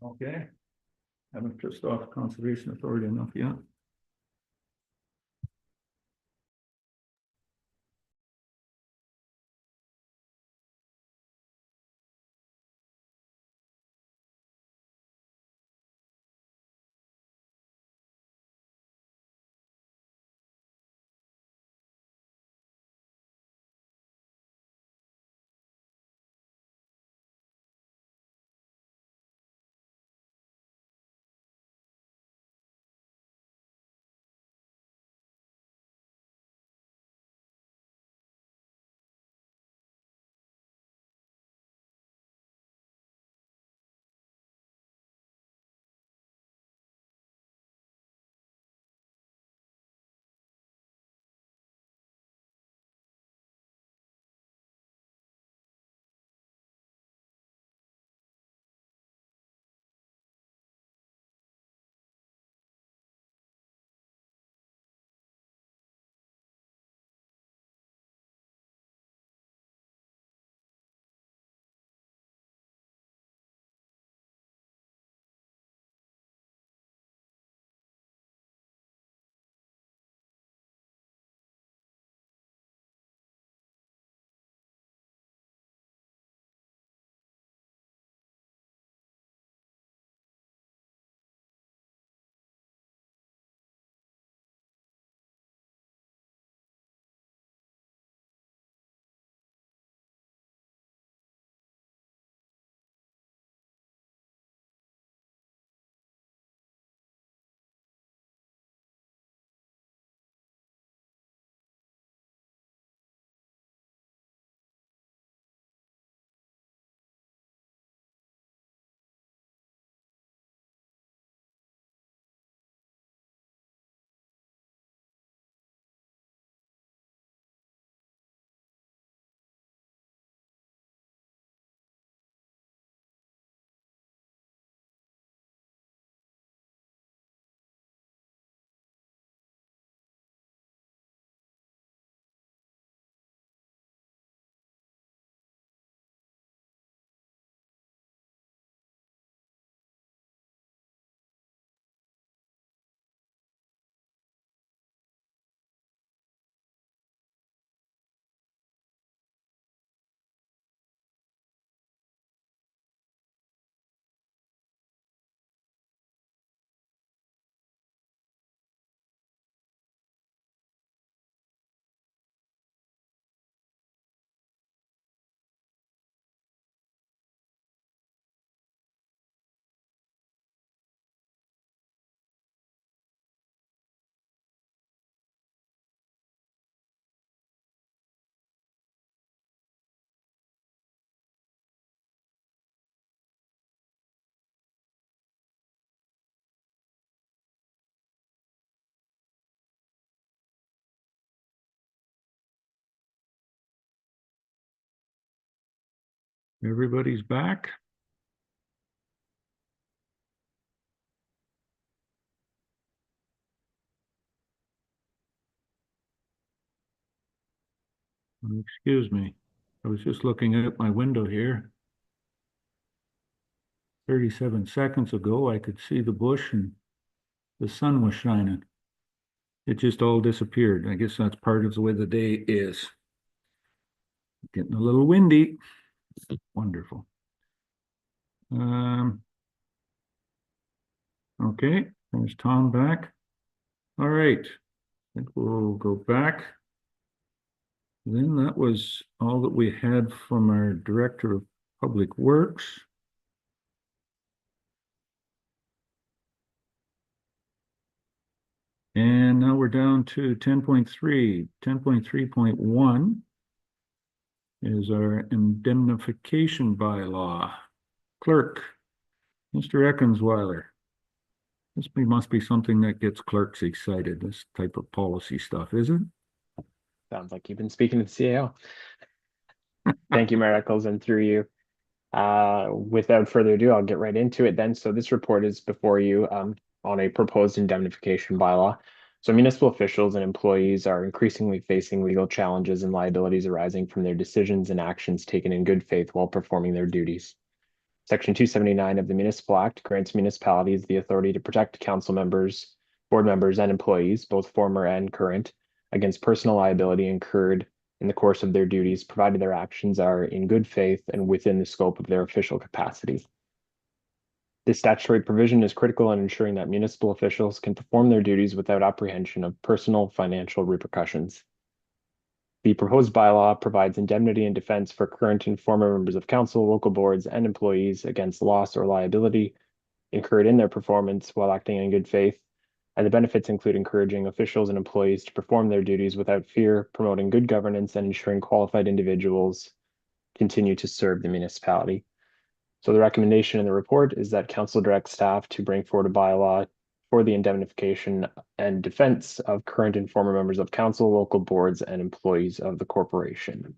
Okay. Haven't pissed off Conservation Authority enough yet. Everybody's back. Excuse me. I was just looking out my window here. 37 seconds ago, I could see the bush and the sun was shining. It just all disappeared. I guess that's part of the way the day is. Getting a little windy. Wonderful. Okay, there's Tom back. All right, I think we'll go back. Then that was all that we had from our Director of Public Works. And now we're down to 10.3. 10.3.1 is our indemnification bylaw. Clerk, Mr. Eckensweiler. This must be something that gets clerks excited, this type of policy stuff, is it? Sounds like you've been speaking to the CAO. Thank you, Mayor Eccles, and through you. Without further ado, I'll get right into it then. So this report is before you on a proposed indemnification bylaw. So municipal officials and employees are increasingly facing legal challenges and liabilities arising from their decisions and actions taken in good faith while performing their duties. Section 279 of the Municipal Act grants municipalities the authority to protect council members, board members, and employees, both former and current, against personal liability incurred in the course of their duties, provided their actions are in good faith and within the scope of their official capacity. This statutory provision is critical in ensuring that municipal officials can perform their duties without apprehension of personal financial repercussions. The proposed bylaw provides indemnity and defense for current and former members of council, local boards, and employees against loss or liability incurred in their performance while acting in good faith, and the benefits include encouraging officials and employees to perform their duties without fear, promoting good governance, and ensuring qualified individuals continue to serve the municipality. So the recommendation in the report is that council direct staff to bring forward a bylaw for the indemnification and defense of current and former members of council, local boards, and employees of the corporation.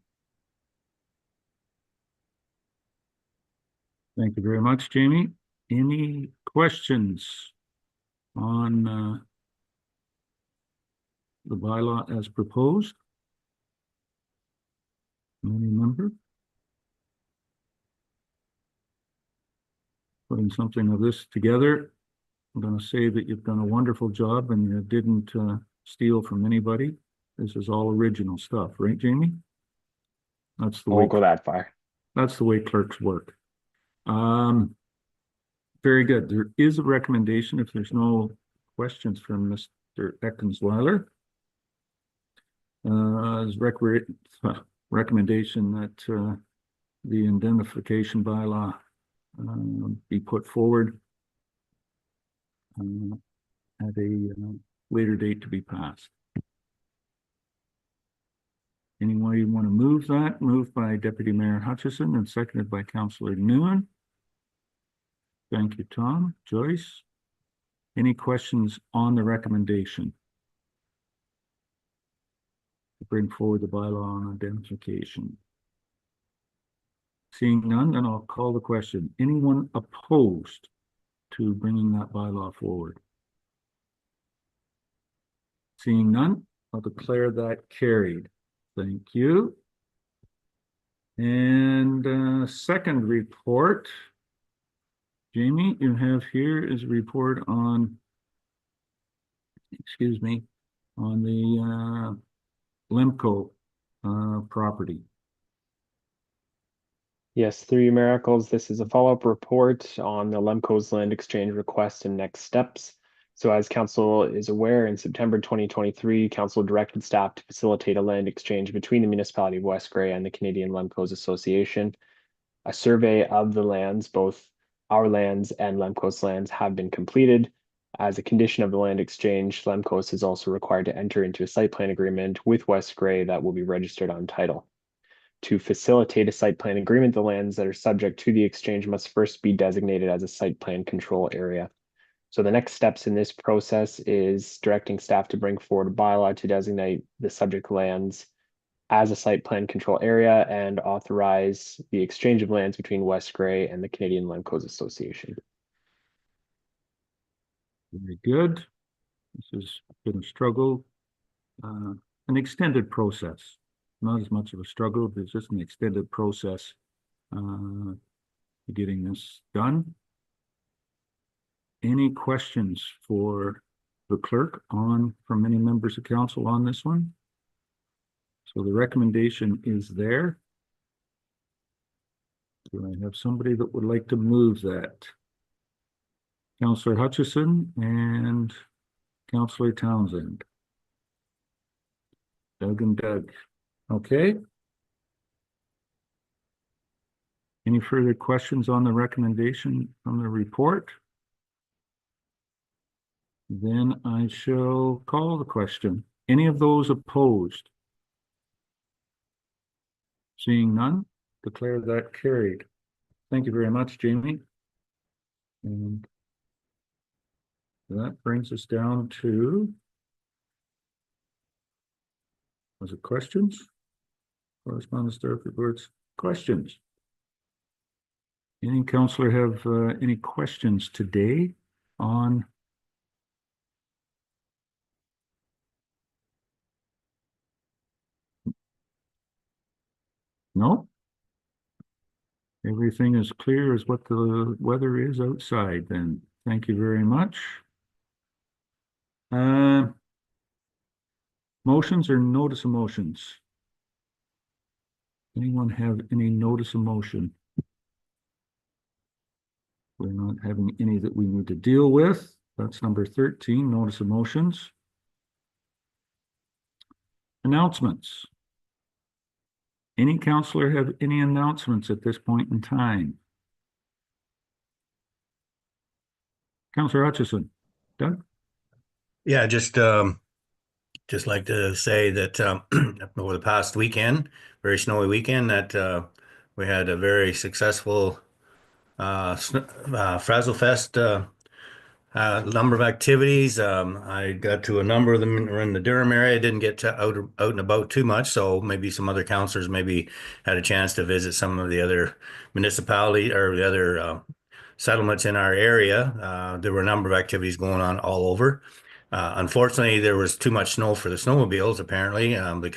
Thank you very much, Jamie. Any questions on the bylaw as proposed? Any member? Putting something of this together, I'm going to say that you've done a wonderful job and you didn't steal from anybody. This is all original stuff, right, Jamie? That's the way. Won't go that far. That's the way clerks work. Very good. There is a recommendation, if there's no questions from Mr. Eckensweiler. Recommendation that the indemnification bylaw be put forward at a later date to be passed. Anyone want to move that? Moved by Deputy Mayor Hutchison and seconded by Councillor Nguyen. Thank you, Tom. Joyce, any questions on the recommendation to bring forward the bylaw on indemnification? Seeing none, then I'll call the question. Anyone opposed to bringing that bylaw forward? Seeing none, I'll declare that carried. Thank you. And second report, Jamie, you have here is a report on, excuse me, on the Lemco property. Yes, through you, Mayor Eccles, this is a follow-up report on the Lemco's land exchange request and next steps. So as council is aware, in September 2023, council directed staff to facilitate a land exchange between the municipality of West Grey and the Canadian Lemco's Association. A survey of the lands, both our lands and Lemco's lands, have been completed. As a condition of the land exchange, Lemco's is also required to enter into a site plan agreement with West Grey that will be registered on title. To facilitate a site plan agreement, the lands that are subject to the exchange must first be designated as a site plan control area. So the next steps in this process is directing staff to bring forward a bylaw to designate the subject lands as a site plan control area and authorize the exchange of lands between West Grey and the Canadian Lemco's Association. Very good. This has been a struggle, an extended process. Not as much of a struggle, but it's just an extended process getting this done. Any questions for the clerk from any members of council on this one? So the recommendation is there. Do I have somebody that would like to move that? Councillor Hutchison and Councillor Townsend. Doug and Doug. Okay. Any further questions on the recommendation from the report? Then I shall call the question. Any of those opposed? Seeing none, declare that carried. Thank you very much, Jamie. And that brings us down to, was it questions? Correspondence, staff reports, questions. Any councillor have any questions today on no? Everything is clear as what the weather is outside then. Thank you very much. Motions or notice of motions? Anyone have any notice of motion? We're not having any that we need to deal with. That's number 13, notice of motions. Announcements. Any counselor have any announcements at this point in time? Counselor Hutchison. Doug? Yeah, just like to say that over the past weekend, very snowy weekend, that we had a very successful Frazzle Fest number of activities. I got to a number of them in the Durham area. Didn't get to out and about too much, so maybe some other counselors maybe had a chance to visit some of the other municipality or the other settlements in our area. There were a number of activities going on all over. Unfortunately, there was too much snow for the snowmobiles. Apparently, they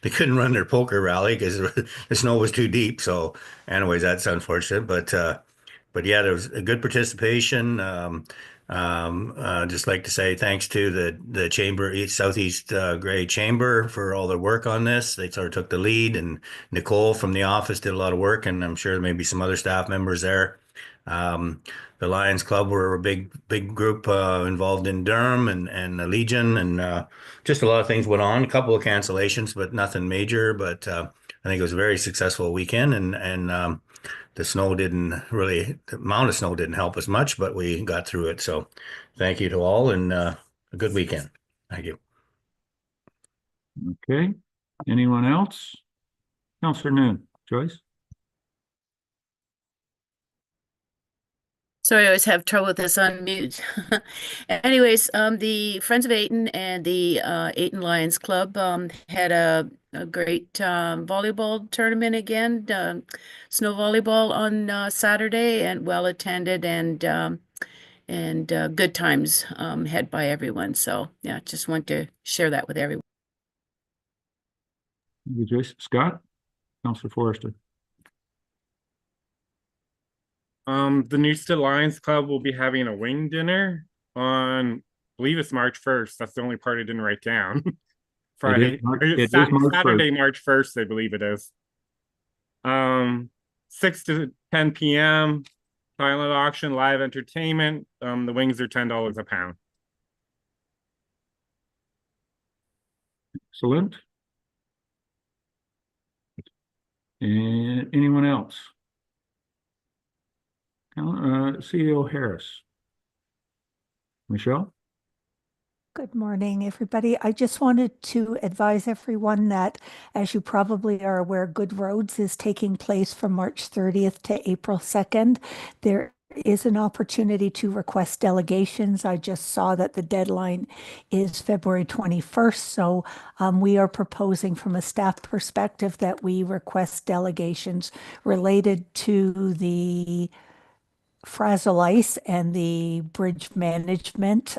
couldn't run their poker rally because the snow was too deep. So, anyways, that's unfortunate. But yeah, there was a good participation. Just like to say thanks to the Chamber, Southeast Gray Chamber, for all their work on this. They sort of took the lead, and Nicole from the office did a lot of work, and I'm sure there may be some other staff members there. The Lions Club were a big group involved in Durham and the Legion, and just a lot of things went on. A couple of cancellations, but nothing major. But I think it was a very successful weekend, and the amount of snow didn't help us much, but we got through it. So thank you to all, and a good weekend. Thank you. Okay. Anyone else? Councillor Noon. Joyce? Sorry, I always have trouble with this unmute. Anyways, the Friends of Ayton and the Ayton Lions Club had a great volleyball tournament again, snow volleyball on Saturday, and well attended and good times had by everyone. So yeah, just want to share that with everyone. Thank you, Joyce. Scott? Councillor Forrester? The Newstead Lions Club will be having a wing dinner on, I believe it's March 1st. That's the only part I didn't write down. Friday, Saturday, March 1st, I believe it is. 6 to 10 p.m. silent auction, live entertainment. The wings are $10 a pound. Excellent. And anyone else? CEO Harris. Michelle? Good morning, everybody. I just wanted to advise everyone that, as you probably are aware, Good Roads is taking place from March 30th to April 2nd. There is an opportunity to request delegations. I just saw that the deadline is February 21st. So we are proposing from a staff perspective that we request delegations related to the Frazzle Ice and the bridge management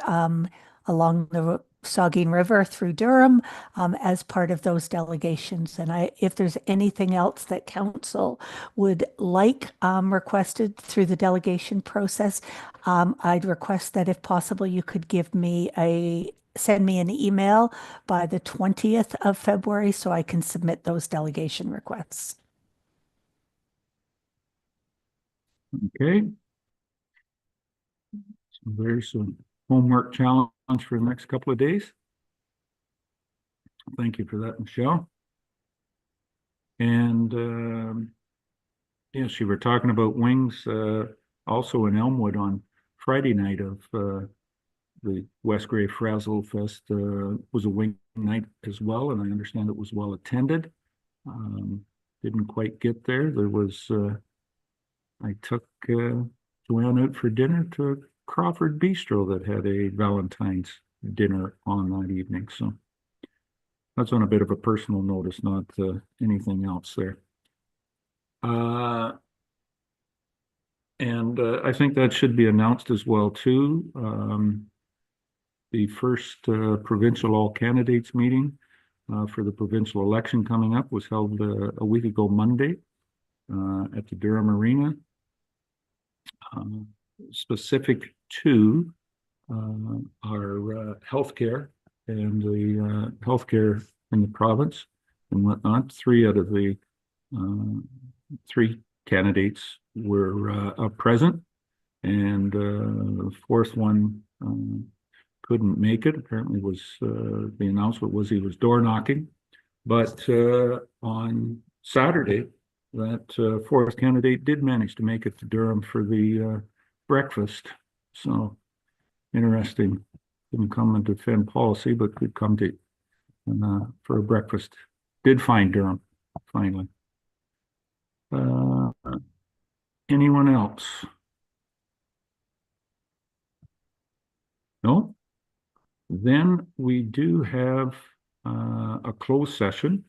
along the Saugeen River through Durham as part of those delegations. And if there's anything else that council would like requested through the delegation process, I'd request that if possible, you could send me an email by the 20th of February so I can submit those delegation requests. Okay. So there's some homework challenge for the next couple of days. Thank you for that, Michelle. And yes, you were talking about wings also in Elmwood on Friday night of the West Grey Frazzle Fest was a wing night as well, and I understand it was well attended. Didn't quite get there. There was I took Joanne out for dinner to Crawford Bistro that had a Valentine's dinner on that evening. So that's on a bit of a personal notice, not anything else there. And I think that should be announced as well too. The first provincial all candidates meeting for the provincial election coming up was held a week ago Monday. at the Durham Arena, specific to our healthcare and the healthcare in the province and whatnot. 3 out of the 3 candidates were present, and the 4th one couldn't make it. Apparently, was the announcement was he was door knocking, but on Saturday, that 4th candidate did manage to make it to Durham for the breakfast. So interesting. Didn't come and defend policy, but could come to for a breakfast. Did find Durham finally. Anyone else? No? Then we do have a closed session.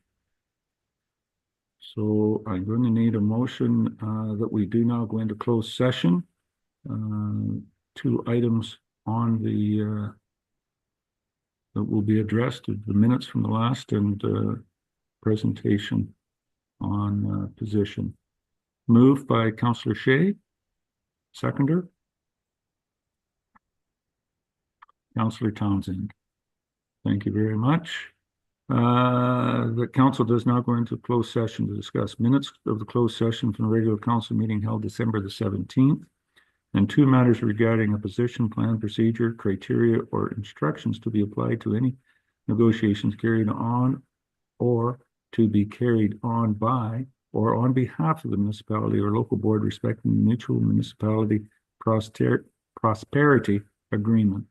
So I'm going to need a motion that we do now go into closed session. 2 items on the that will be addressed, the minutes from the last and presentation on position. Moved by Councillor Shea, seconder. Councillor Townsend. Thank you very much. The council does now go into closed session to discuss minutes of the closed session from the regular council meeting held December the 17th, and 2 matters regarding a position, plan, procedure, criteria, or instructions to be applied to any negotiations carried on or to be carried on by or on behalf of the municipality or local board respecting the mutual municipality prosperity agreement.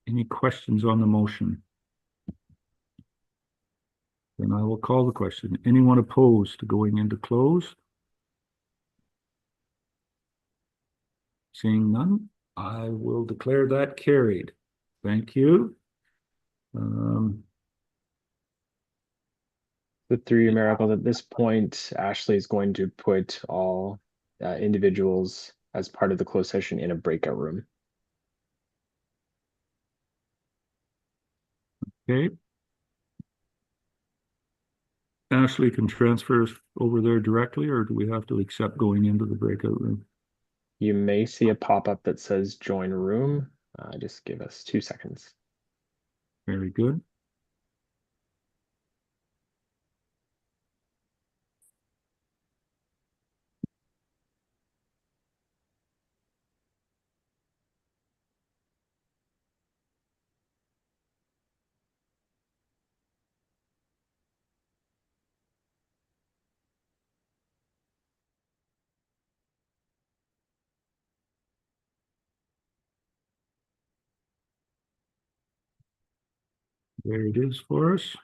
Any questions on the motion? Then I will call the question. Anyone opposed to going into closed? Seeing none, I will declare that carried. Thank you. Through your miracles, at this point, Ashley is going to put all individuals as part of the closed session in a breakout room. Okay. Ashley can transfer us over there directly, or do we have to accept going into the breakout room? You may see a pop-up that says join room. Just give us 2 seconds. Very good. There it is for us.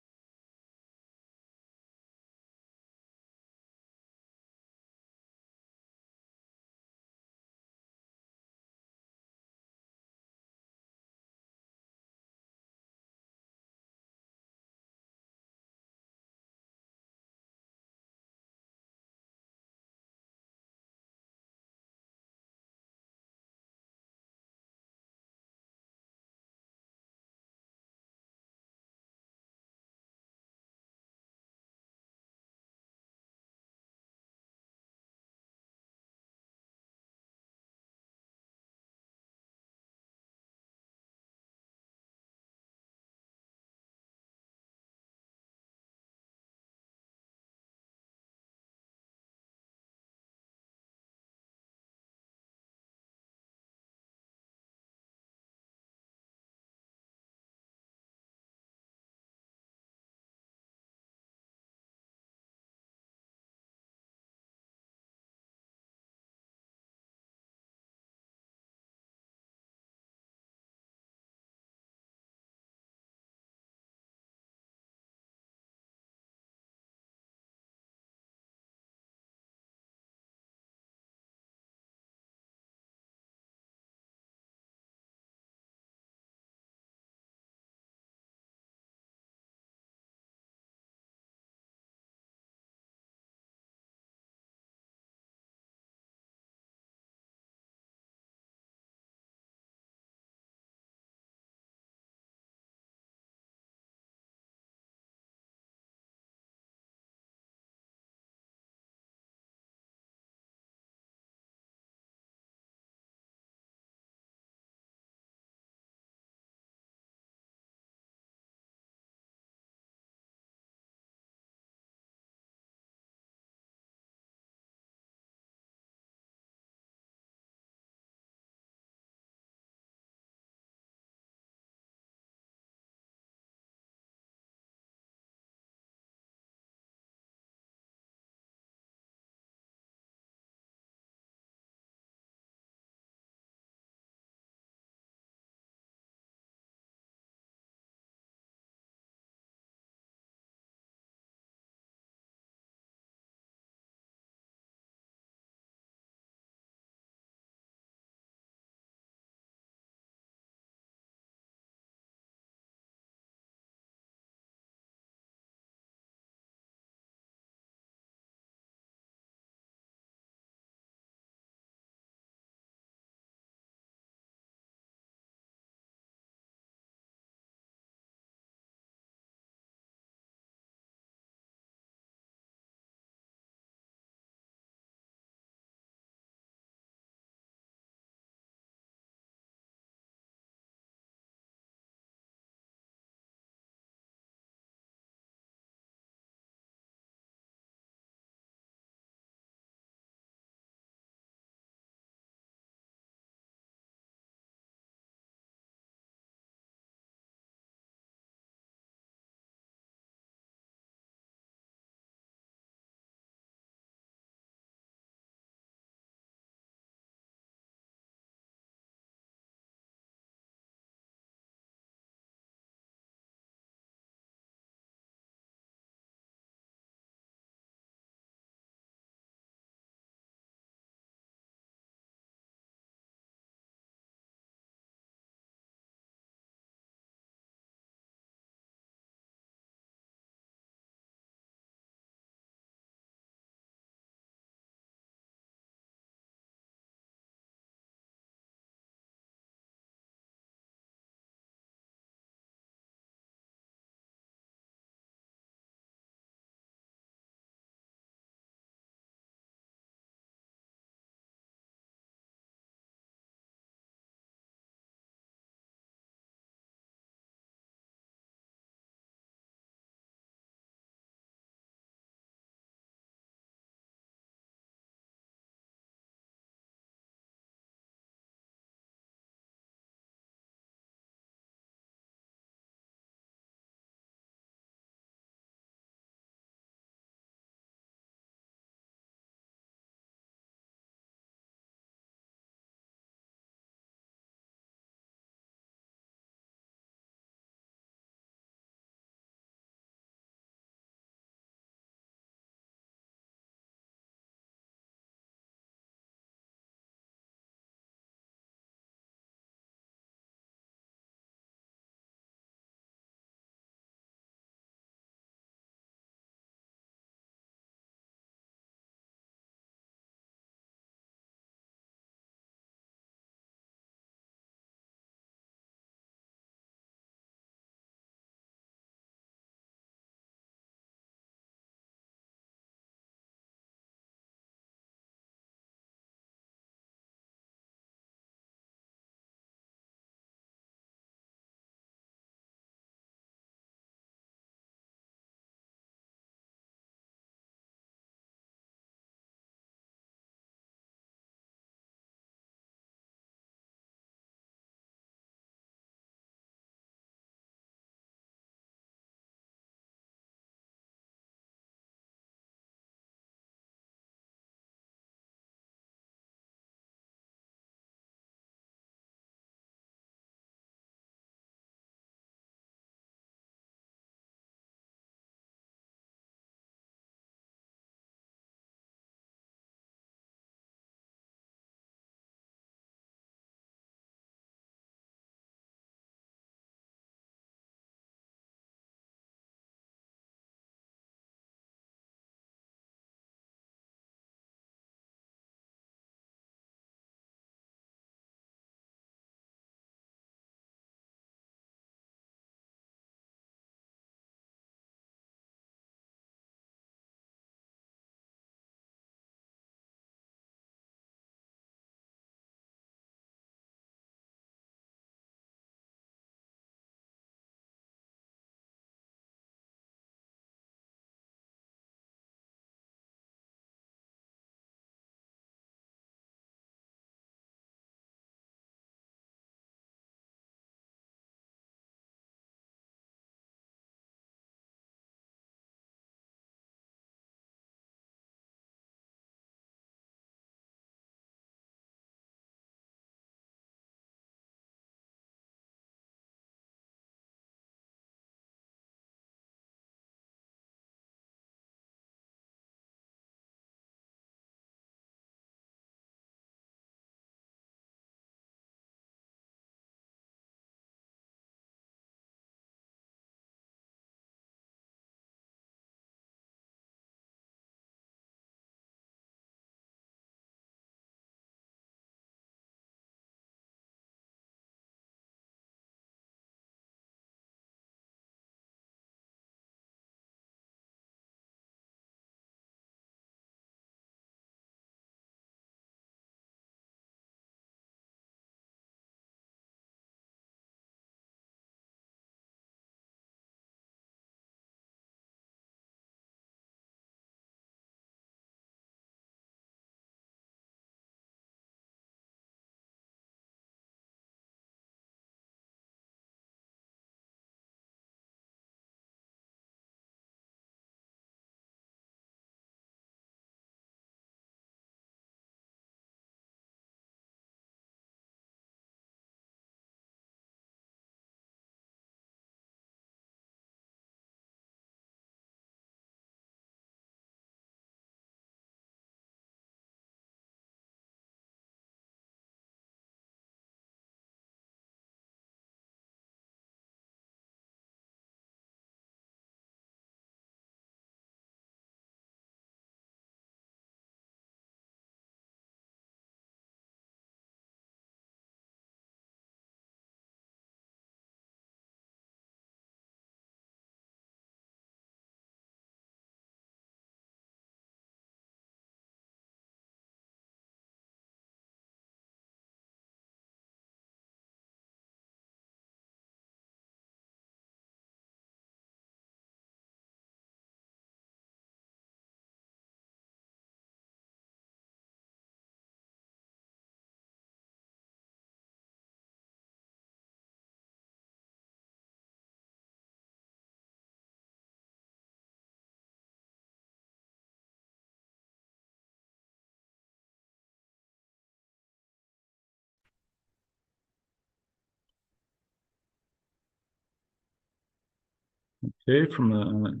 Okay, from the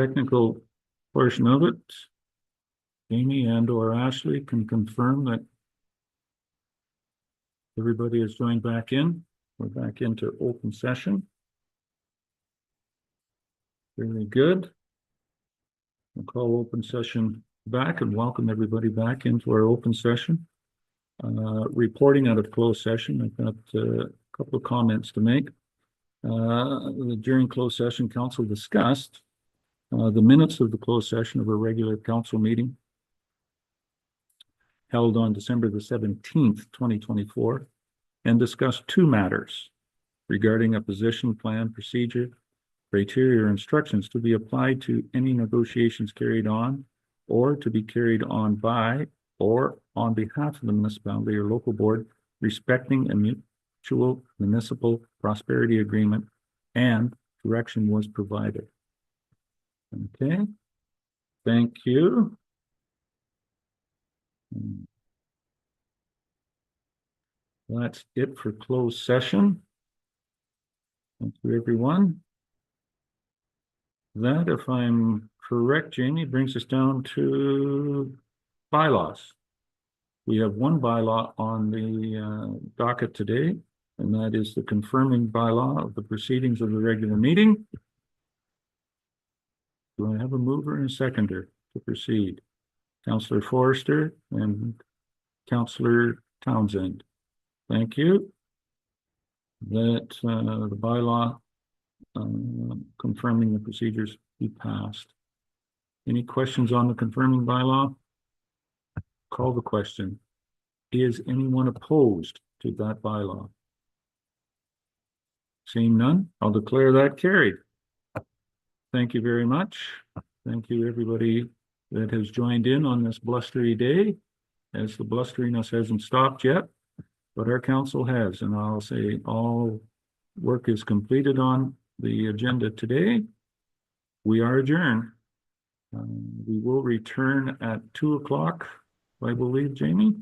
technical portion of it, Amy and or Ashley can confirm that everybody is joined back in. We're back into open session. Very good. We'll call open session back and welcome everybody back into our open session. Reporting out of closed session, I've got a couple of comments to make. During closed session, council discussed the minutes of the closed session of a regular council meeting held on December the 17th, 2024, and discussed two matters regarding a position plan procedure, criteria, or instructions to be applied to any negotiations carried on or to be carried on by or on behalf of the municipality or local board respecting a mutual municipal prosperity agreement, and direction was provided. Okay, thank you. That's it for closed session. Thank you, everyone. That, if I'm correct, Jamie, brings us down to bylaws. We have one bylaw on the docket today, and that is the confirming bylaw of the proceedings of the regular meeting. Do I have a mover and a seconder to proceed? Councillor Forrester and Councillor Townsend. Thank you. That the bylaw confirming the procedures be passed. Any questions on the confirming bylaw? Call the question. Is anyone opposed to that bylaw? Seeing none, I'll declare that carried. Thank you very much. Thank you, everybody that has joined in on this blustery day, as the blusteriness hasn't stopped yet, but our council has, and I'll say all work is completed on the agenda today. We are adjourned. We will return at 2 o'clock, I believe, Jamie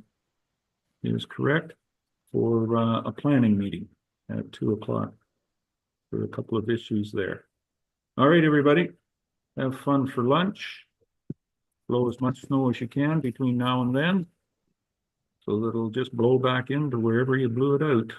is correct, for a planning meeting at 2 o'clock for a couple of issues there. All right, everybody, have fun for lunch. Blow as much snow as you can between now and then, so that it'll just blow back into wherever you blew it out.